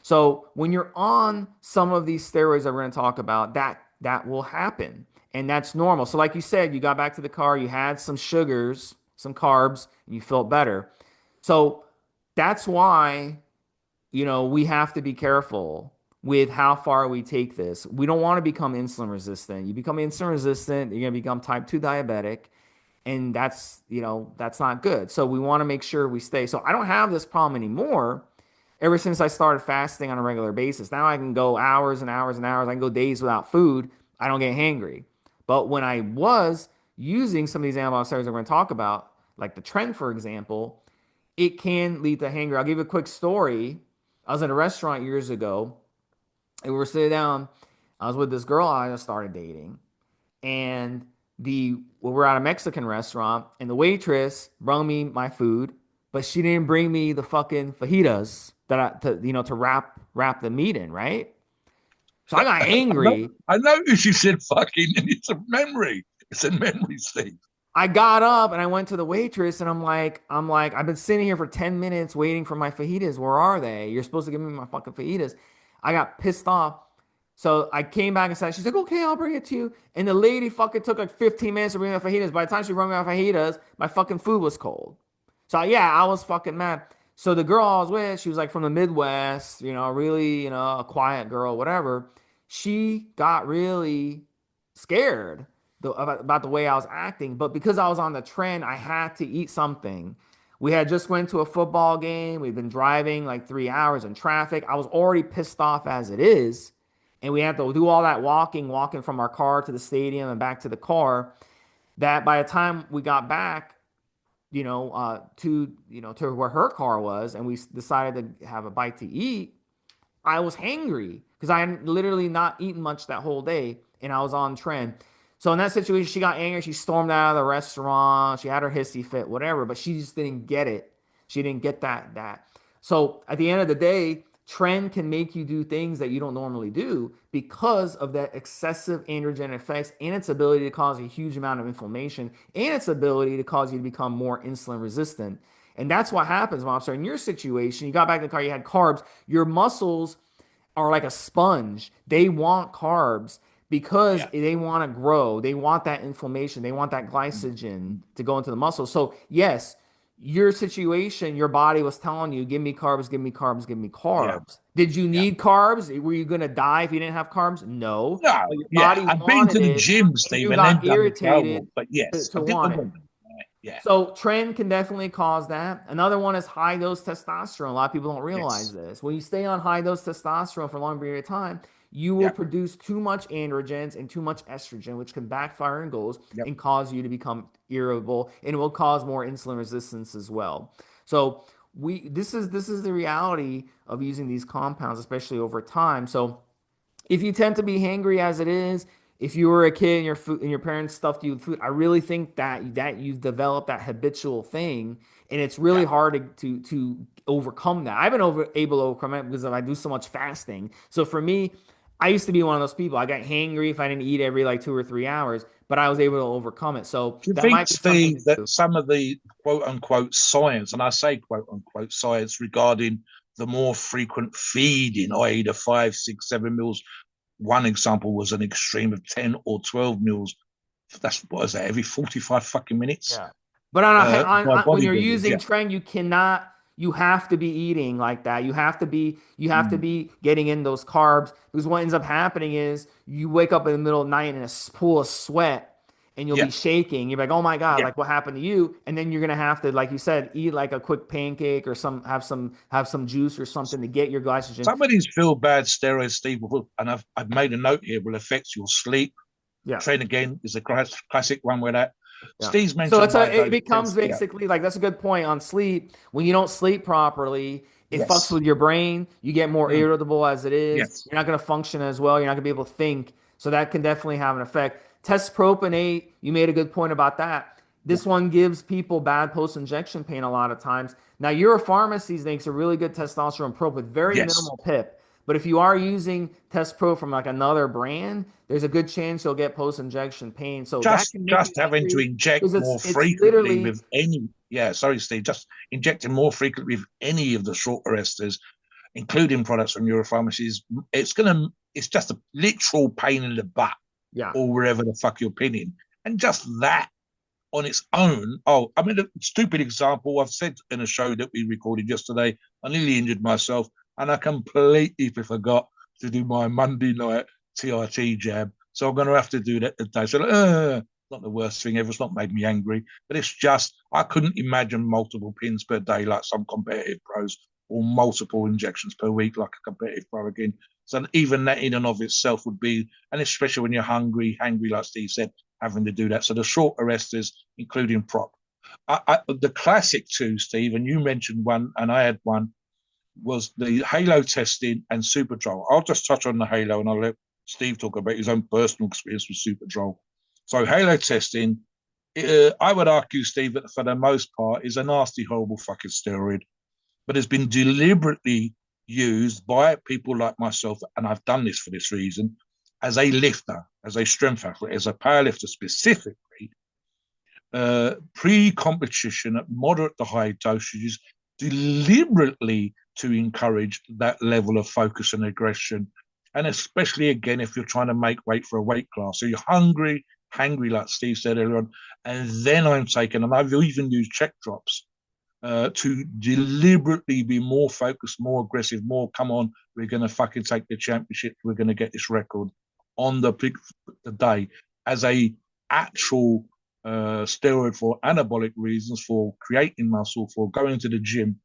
So when you're on some of these steroids that we're going to talk about, that will happen, and that's normal. So like you said, you got back to the car, you had some sugars, some carbs, and you felt better. So that's why we have to be careful with how far we take this. We don't want to become insulin resistant. You become insulin resistant, you're going to become type 2 diabetic, and that's not good. So we want to make sure we stay. So I don't have this problem anymore ever since I started fasting on a regular basis. Now I can go hours and hours and hours. I can go days without food. I don't get hangry. But when I was using some of these anabolic steroids that we're going to talk about, like the trend, for example, it can lead to hangry. I'll give you a quick story. I was at a restaurant years ago, and we were sitting down. I was with this girl I just started dating, and we're at a Mexican restaurant, and the waitress brought me my food, but she didn't bring me the fucking fajitas to wrap the meat in, right? So I got angry. I noticed you said fucking, and it's a memory. It's a memory, Steve. I got up and I went to the waitress and I'm like, I've been sitting here for 10 minutes waiting for my fajitas. Where are they? You're supposed to give me my fucking fajitas. I got pissed off. So I came back and said, she's like, okay, I'll bring it to you. And the lady fucking took like 15 minutes to bring me my fajitas. By the time she brought me my fajitas, my fucking food was cold. So yeah, I was fucking mad. So the girl I was with, she was like from the Midwest, really, a quiet girl, whatever. She got really scared about the way I was acting. But because I was on the trend, I had to eat something. We had just went to a football game. We've been driving like 3 hours in traffic. I was already pissed off as it is. And we had to do all that walking from our car to the stadium and back to the car. That by the time we got back, to where her car was, and we decided to have a bite to eat, I was hangry because I had literally not eaten much that whole day and I was on trend. So in that situation, she got angry. She stormed out of the restaurant. She had her hissy fit, whatever, but she just didn't get it. She didn't get that. So at the end of the day, trend can make you do things that you don't normally do because of that excessive androgen effects and its ability to cause a huge amount of inflammation and its ability to cause you to become more insulin resistant. And that's what happens, Mobster. In your situation, you got back in the car, you had carbs, your muscles are like a sponge. They want carbs because Yeah. they want to grow. They want that inflammation. They want that glycogen to go into the muscle. So, yes, your situation, your body was telling you, give me carbs, give me carbs, give me Yeah. carbs. Did you Yeah. need carbs? Were you going to die if you didn't have carbs? No. No, But your yeah. body I've been wanted to the it gym, and Steve, you and then got done the trail walk. irritated But to, yes, I to did the want it. woman. Yeah. So trend can definitely cause that. Another one is high dose testosterone. A lot of people don't realize Yes. this. When you stay on high dose testosterone for a long period of time, you will Yeah. produce too much androgens and too much estrogen, which can backfire in goals Yep. and cause you to become irritable, and it will cause more insulin resistance as well. So this is the reality of using these compounds, especially over time. So if you tend to be hangry as it is, if you were a kid and your food and your parents stuffed you with food, I really think that you've developed that habitual thing, and it's really Yeah. hard to overcome that. I've been able to overcome it because I do so much fasting. So for me, I used to be one of those people. I got hangry if I didn't eat every like 2 or 3 hours, but I was able to overcome it. So Do you that think, might be something to Steve, that do. some of the quote unquote science, and I say quote unquote science regarding the more frequent feeding, i.e., the 5, 6, 7 meals? One example was an extreme of 10 or 12 meals. That's what is that, every 45 fucking minutes Yeah. But by when you're bodybuilders. using Yeah. trend, you have to be eating like that. Mm. You have to be getting in those carbs because what ends up happening is you wake up in the middle of the night in a pool of sweat and you'll Yeah. be shaking. You're like, oh my God, Yeah. like what happened to you? And then you're gonna have to, like you said, eat like a quick pancake or have some juice or something to get your glycogen. Some of these feel bad steroids, Steve, and I've made a note here, will affect your sleep. Yeah. Train again is a classic one where that Yeah. Steve's So mentioned high it dose becomes tends. Yeah. basically like that's a good point on sleep. When you don't sleep properly, it fucks Yes. with your brain. You get more Mm. irritable as it is. Yes. You're not going to function as well. You're not going to be able to think. So that can definitely have an effect. Test propionate, you made a good point about that. Yeah. This one gives people bad post injection pain a lot of times. Now, Europharmacies makes a really good testosterone probe with very Yes. minimal pip. But if you are using Test Pro from like another brand, there's a good chance you'll get post-injection pain. So that can make you Just having to angry inject because more it's frequently literally, with any, yeah, sorry, Steve, just injecting more frequently with any of the short arresters, including products from Europharmacies, it's just a literal pain in the butt yeah. or wherever the fuck you're pinning. And just that on its own, oh, I mean, a stupid example, I've said in a show that we recorded yesterday, I nearly injured myself and I completely forgot to do my Monday night TRT jab. So I'm going to have to do that today. So, not the worst thing ever. It's not made me angry, but it's just, I couldn't imagine multiple pins per day like some competitive pros or multiple injections per week like a competitive pro again. So even that in and of itself would be, and especially when you're hungry, like Steve said, having to do that. So the short arresters, including prop. The classic two, Steve, and you mentioned one, and I had one, was the Halo testing and Superdrol. I'll just touch on the Halo and I'll let Steve talk about his own personal experience with Superdrol. So Halo testing, I would argue, Steve, that for the most part is a nasty, horrible fucking steroid, but has been deliberately used by people like myself, and I've done this for this reason, as a lifter, as a strength athlete, as a powerlifter specifically, pre-competition at moderate to high dosages, deliberately to encourage that level of focus and aggression. And especially again, if you're trying to make weight for a weight class. So you're hungry, like Steve said earlier on. And then I'm taking, and I've even used check drops to deliberately be more focused, more aggressive, more come on, we're going to fucking take the championship, we're going to get this record on the day as a actual steroid for anabolic reasons, for creating muscle, for going to the gym.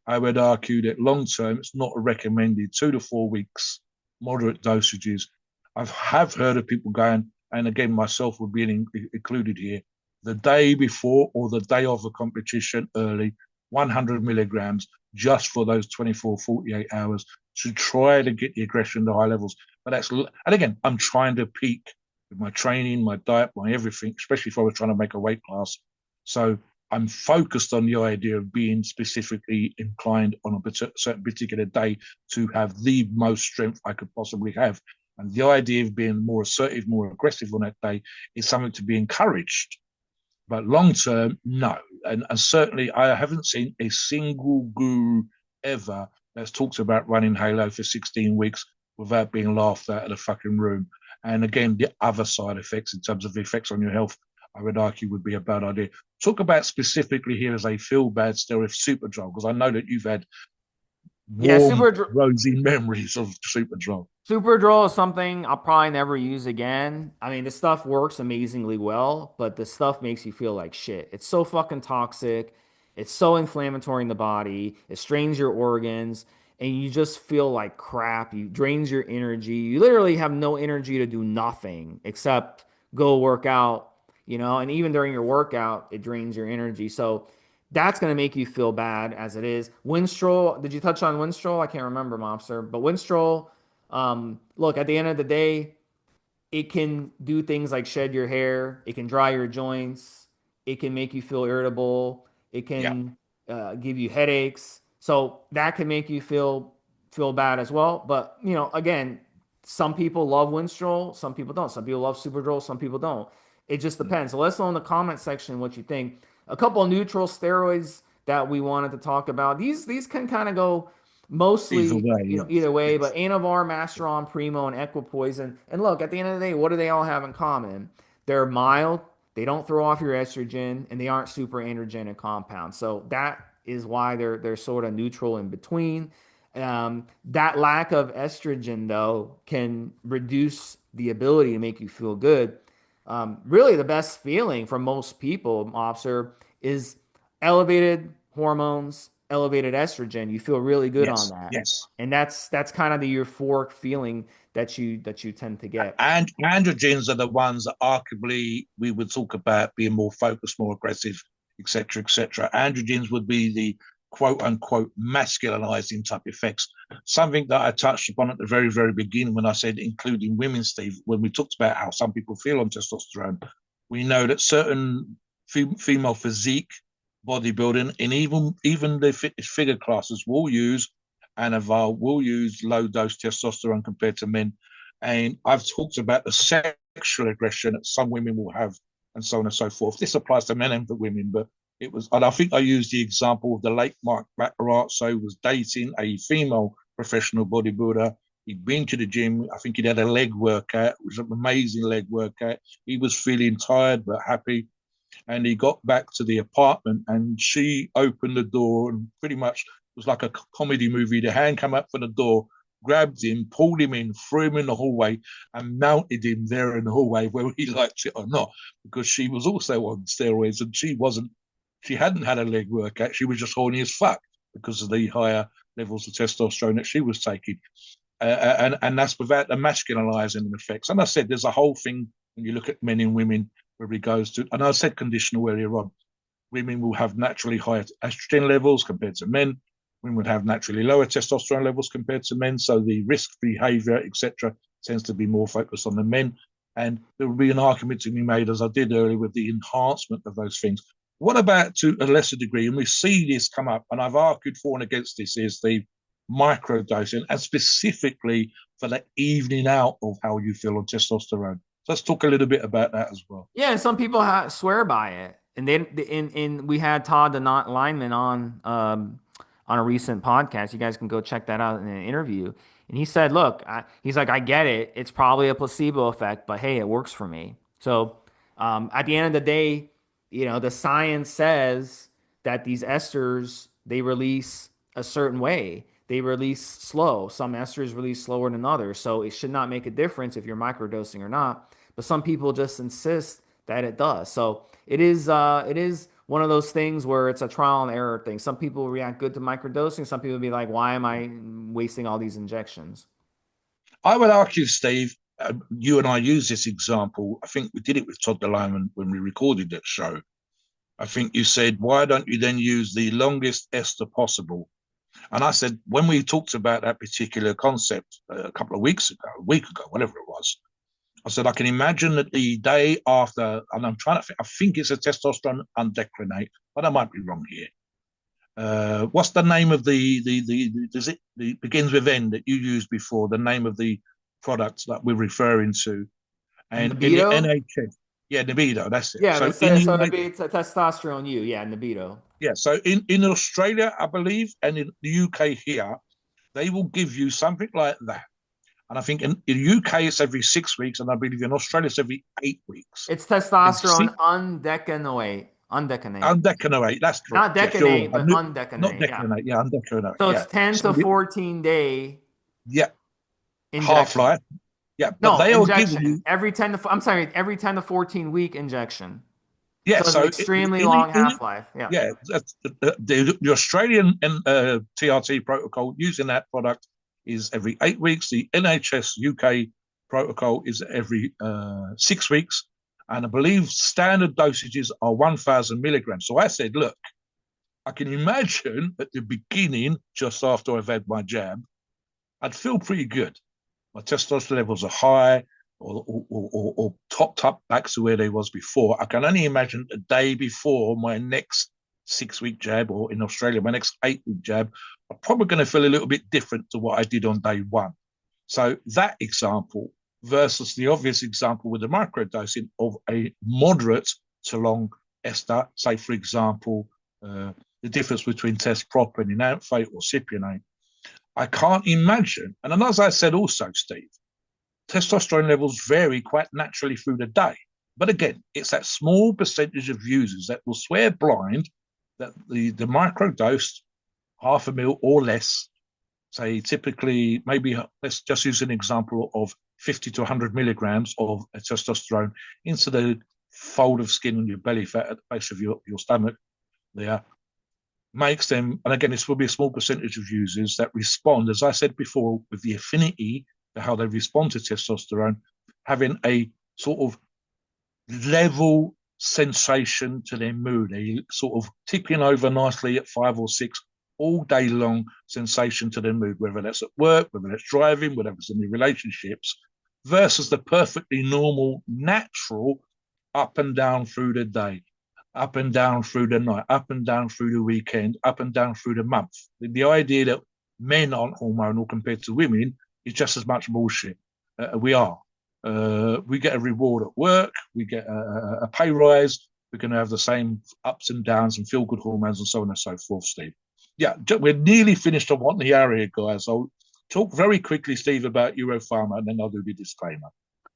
I would argue that long term, it's not recommended 2 to 4 weeks, moderate dosages. I have heard of people going, and again, myself would be included here, the day before or the day of a competition early, 100 milligrams just for those 24, 48 hours to try to get the aggression to high levels. But and again, I'm trying to peak with my training, my diet, my everything, especially if I was trying to make a weight class. So I'm focused on the idea of being specifically inclined on a certain particular day to have the most strength I could possibly have. And the idea of being more assertive, more aggressive on that day is something to be encouraged. But long term, no. And certainly, I haven't seen a single guru ever that's talked about running Halo for 16 weeks without being laughed at the fucking room. And again, the other side effects in terms of the effects on your health, I would argue would be a bad idea. Talk about specifically here as a feel bad steroid Superdrug, because I know that you've had Yeah, warm, rosy memories of Superdrug. Super Draw is something I'll probably never use again. I mean, this stuff works amazingly well, but the stuff makes you feel like shit. It's so fucking toxic. It's so inflammatory in the body. It strains your organs, and you just feel like crap. You drains your energy. You literally have no energy to do nothing except go work out, and even during your workout, it drains your energy. So that's going to make you feel bad as it is. Winstrol, did you touch on Winstrol? I can't remember, Mobster, but Winstrol, look, at the end of the day, it can do things like shed your hair, it can dry your joints, it can make you feel irritable, it Yeah. can give you headaches. So that can make you feel bad as well. But again, some people love Winstrol, some people don't. Some people love Superdrol, some people don't. It just depends. So let's know in the comment section what you think. A couple of neutral steroids that we wanted to talk about. These can kind of go Either mostly, way, yes. either way, but Yes. Anavar, Masteron, Primo, and Equipoison. And look, at the end of the day, what do they all have in common? They're mild, they don't throw off your estrogen, and they aren't super androgenic compounds. So that is why they're sort of neutral in between. That lack of estrogen, though, can reduce the ability to make you feel good. Really, the best feeling for most people, officer, is elevated hormones, elevated estrogen. You feel really good on Yes. that, Yes. and that's kind of the euphoric feeling that you tend to get. And androgens are the ones that arguably we would talk about being more focused, more aggressive, etc., etc. Androgens would be the quote unquote masculinizing type effects. Something that I touched upon at the very, very beginning when I said including women, Steve, when we talked about how some people feel on testosterone. We know that certain female physique bodybuilding, and even the fitness figure classes will use Anavar, will use low dose testosterone compared to men. And I've talked about the sexual aggression that some women will have, and so on and so forth. This applies to men and for women, but it was, and I think I used the example of the late Mark Matarazzo, who was dating a female professional bodybuilder. He'd been to the gym. I think he'd had a leg workout. It was an amazing leg workout. He was feeling tired but happy, and he got back to the apartment, and she opened the door, and pretty much it was like a comedy movie. The hand came up from the door, grabbed him, pulled him in, threw him in the hallway, and mounted him there in the hallway, whether he liked it or not, because she was also on steroids, and she hadn't had a leg workout. She was just horny as fuck because of the higher levels of testosterone that she was taking. And that's without the masculinizing effects. And I said there's a whole thing when you look at men and women where it goes to, and I said conditional earlier on, women will have naturally higher estrogen levels compared to men. Women would have naturally lower testosterone levels compared to men. So the risk behavior, etc., tends to be more focused on the men. And there will be an argument to be made, as I did earlier, with the enhancement of those things. What about to a lesser degree, and we see this come up, and I've argued for and against this, is the microdosing, and specifically for the evening out of how you feel on testosterone. So let's talk a little bit about that as well. Yeah, and some people swear by it. And then in we had Todd the not lineman on a recent podcast. You guys can go check that out in an interview. And he said, "Look, he's like, I get it. It's probably a placebo effect, but hey, it works for me." So at the end of the day, the science says that these esters they release a certain way. They release slow. Some esters release slower than others. So it should not make a difference if you're microdosing or not. But some people just insist that it does. So it is one of those things where it's a trial and error thing. Some people react good to microdosing. Some people be like, why am I wasting all these injections? I would argue, Steve, you and I use this example. I think we did it with Todd DeLyman when we recorded that show. I think you said, why don't you then use the longest ester possible? And I said, when we talked about that particular concept a couple of weeks ago, a week ago, whatever it was, I said, I can imagine that the day after, and I'm trying to think, I think it's a testosterone undeclinate, but I might be wrong here. What's the name of does it begins with N that you used before, the name of the product that we're referring to? And And in the libido? NHS, yeah, Nebido, that's it. Yeah, So let's in say the so it'd United, be testosterone U. Yeah, libido. yeah, so in Australia, I believe, and in the UK here, they will give you something like that. And I think in the UK it's every 6 weeks, and I believe in Australia it's every 8 weeks. It's Every testosterone six, undecanoate. Undecanoate. undecanate, that's correct. Not Yes, you're right. decanate, but Not undecanate. Yeah. decanate, yeah, undecanate, So it's yeah. 10 So to 14 day yeah, half injection. life, yeah, but No, they are giving injection. you, I'm sorry, every 10 to 14 week injection. yeah. So it's an So extremely in long in half-life. Yeah. yeah, the Australian TRT protocol using that product is every 8 weeks. The NHS UK protocol is every 6 weeks. And I believe standard dosages are 1,000 milligrams. So I said, look, I can imagine at the beginning, just after I've had my jab, I'd feel pretty good. My testosterone levels are high or topped up back to where they was before. I can only imagine the day before my next 6 week jab, or in Australia, my next 8 week jab, I'm probably going to feel a little bit different to what I did on day one. So that example versus the obvious example with the microdosing of a moderate to long ester, say, for example, the difference between test prop and enanthate or cypionate. I can't imagine. And as I said also, Steve, testosterone levels vary quite naturally through the day. But again, it's that small percentage of users that will swear blind that the microdose, half a mil or less, say typically, maybe let's just use an example of 50 to 100 milligrams of testosterone into the fold of skin on your belly fat at the base of your stomach there, makes them, and again, this will be a small percentage of users that respond, as I said before, with the affinity to how they respond to testosterone, having a sort of level sensation to their mood, a sort of tipping over nicely at 5 or 6 all day long sensation to their mood, whether that's at work, whether that's driving, whether it's in the relationships, versus the perfectly normal, natural up and down through the day. up and down through the night, up and down through the weekend, up and down through the month. The idea that men aren't hormonal compared to women is just as much bullshit. We are. We get a reward at work, we get a pay rise, we're going to have the same ups and downs and feel good hormones and so on and so forth, Steve. Yeah, we're nearly finished on what the area, guys. I'll talk very quickly, Steve, about Euro Pharma, and then I'll do the disclaimer.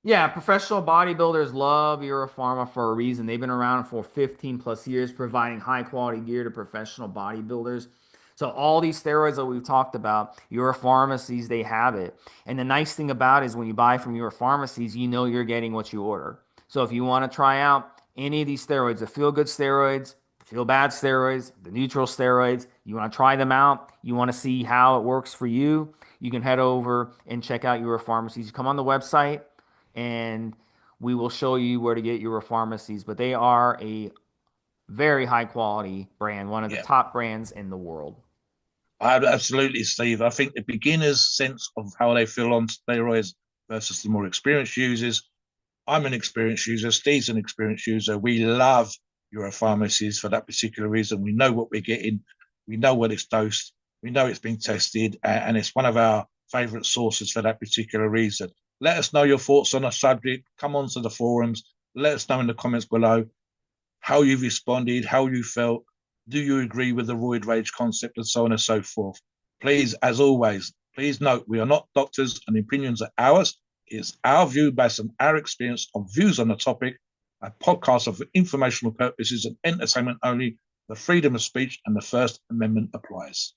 Yeah, professional bodybuilders love Euro Pharma for a reason. They've been around for 15 plus years, providing high quality gear to professional bodybuilders. So all these steroids that we've talked about, your pharmacies, they have it. And the nice thing about it is when you buy from your pharmacies, you know you're getting what you order. So if you want to try out any of these steroids, the feel good steroids, feel bad steroids, the neutral steroids, you want to try them out, you want to see how it works for you, you can head over and check out your pharmacies. You come on the website and we will show you where to get your pharmacies. But they are a very high quality brand, one of the Yeah, top brands in the world. absolutely, Steve. I think the beginner's sense of how they feel on steroids versus the more experienced users. I'm an experienced user. Steve's an experienced user. We love Euro pharmacies for that particular reason. We know what we're getting. We know what it's dosed. We know it's been tested, and it's one of our favourite sources for that particular reason. Let us know your thoughts on the subject. Come onto the forums. Let us know in the comments below how you responded, how you felt. Do you agree with the roid rage concept, and so on and so forth? Please, as always, please note we are not doctors and opinions are ours. It's our view based on our experience of views on the topic. A podcast of informational purposes and entertainment only. The freedom of speech and the First Amendment applies.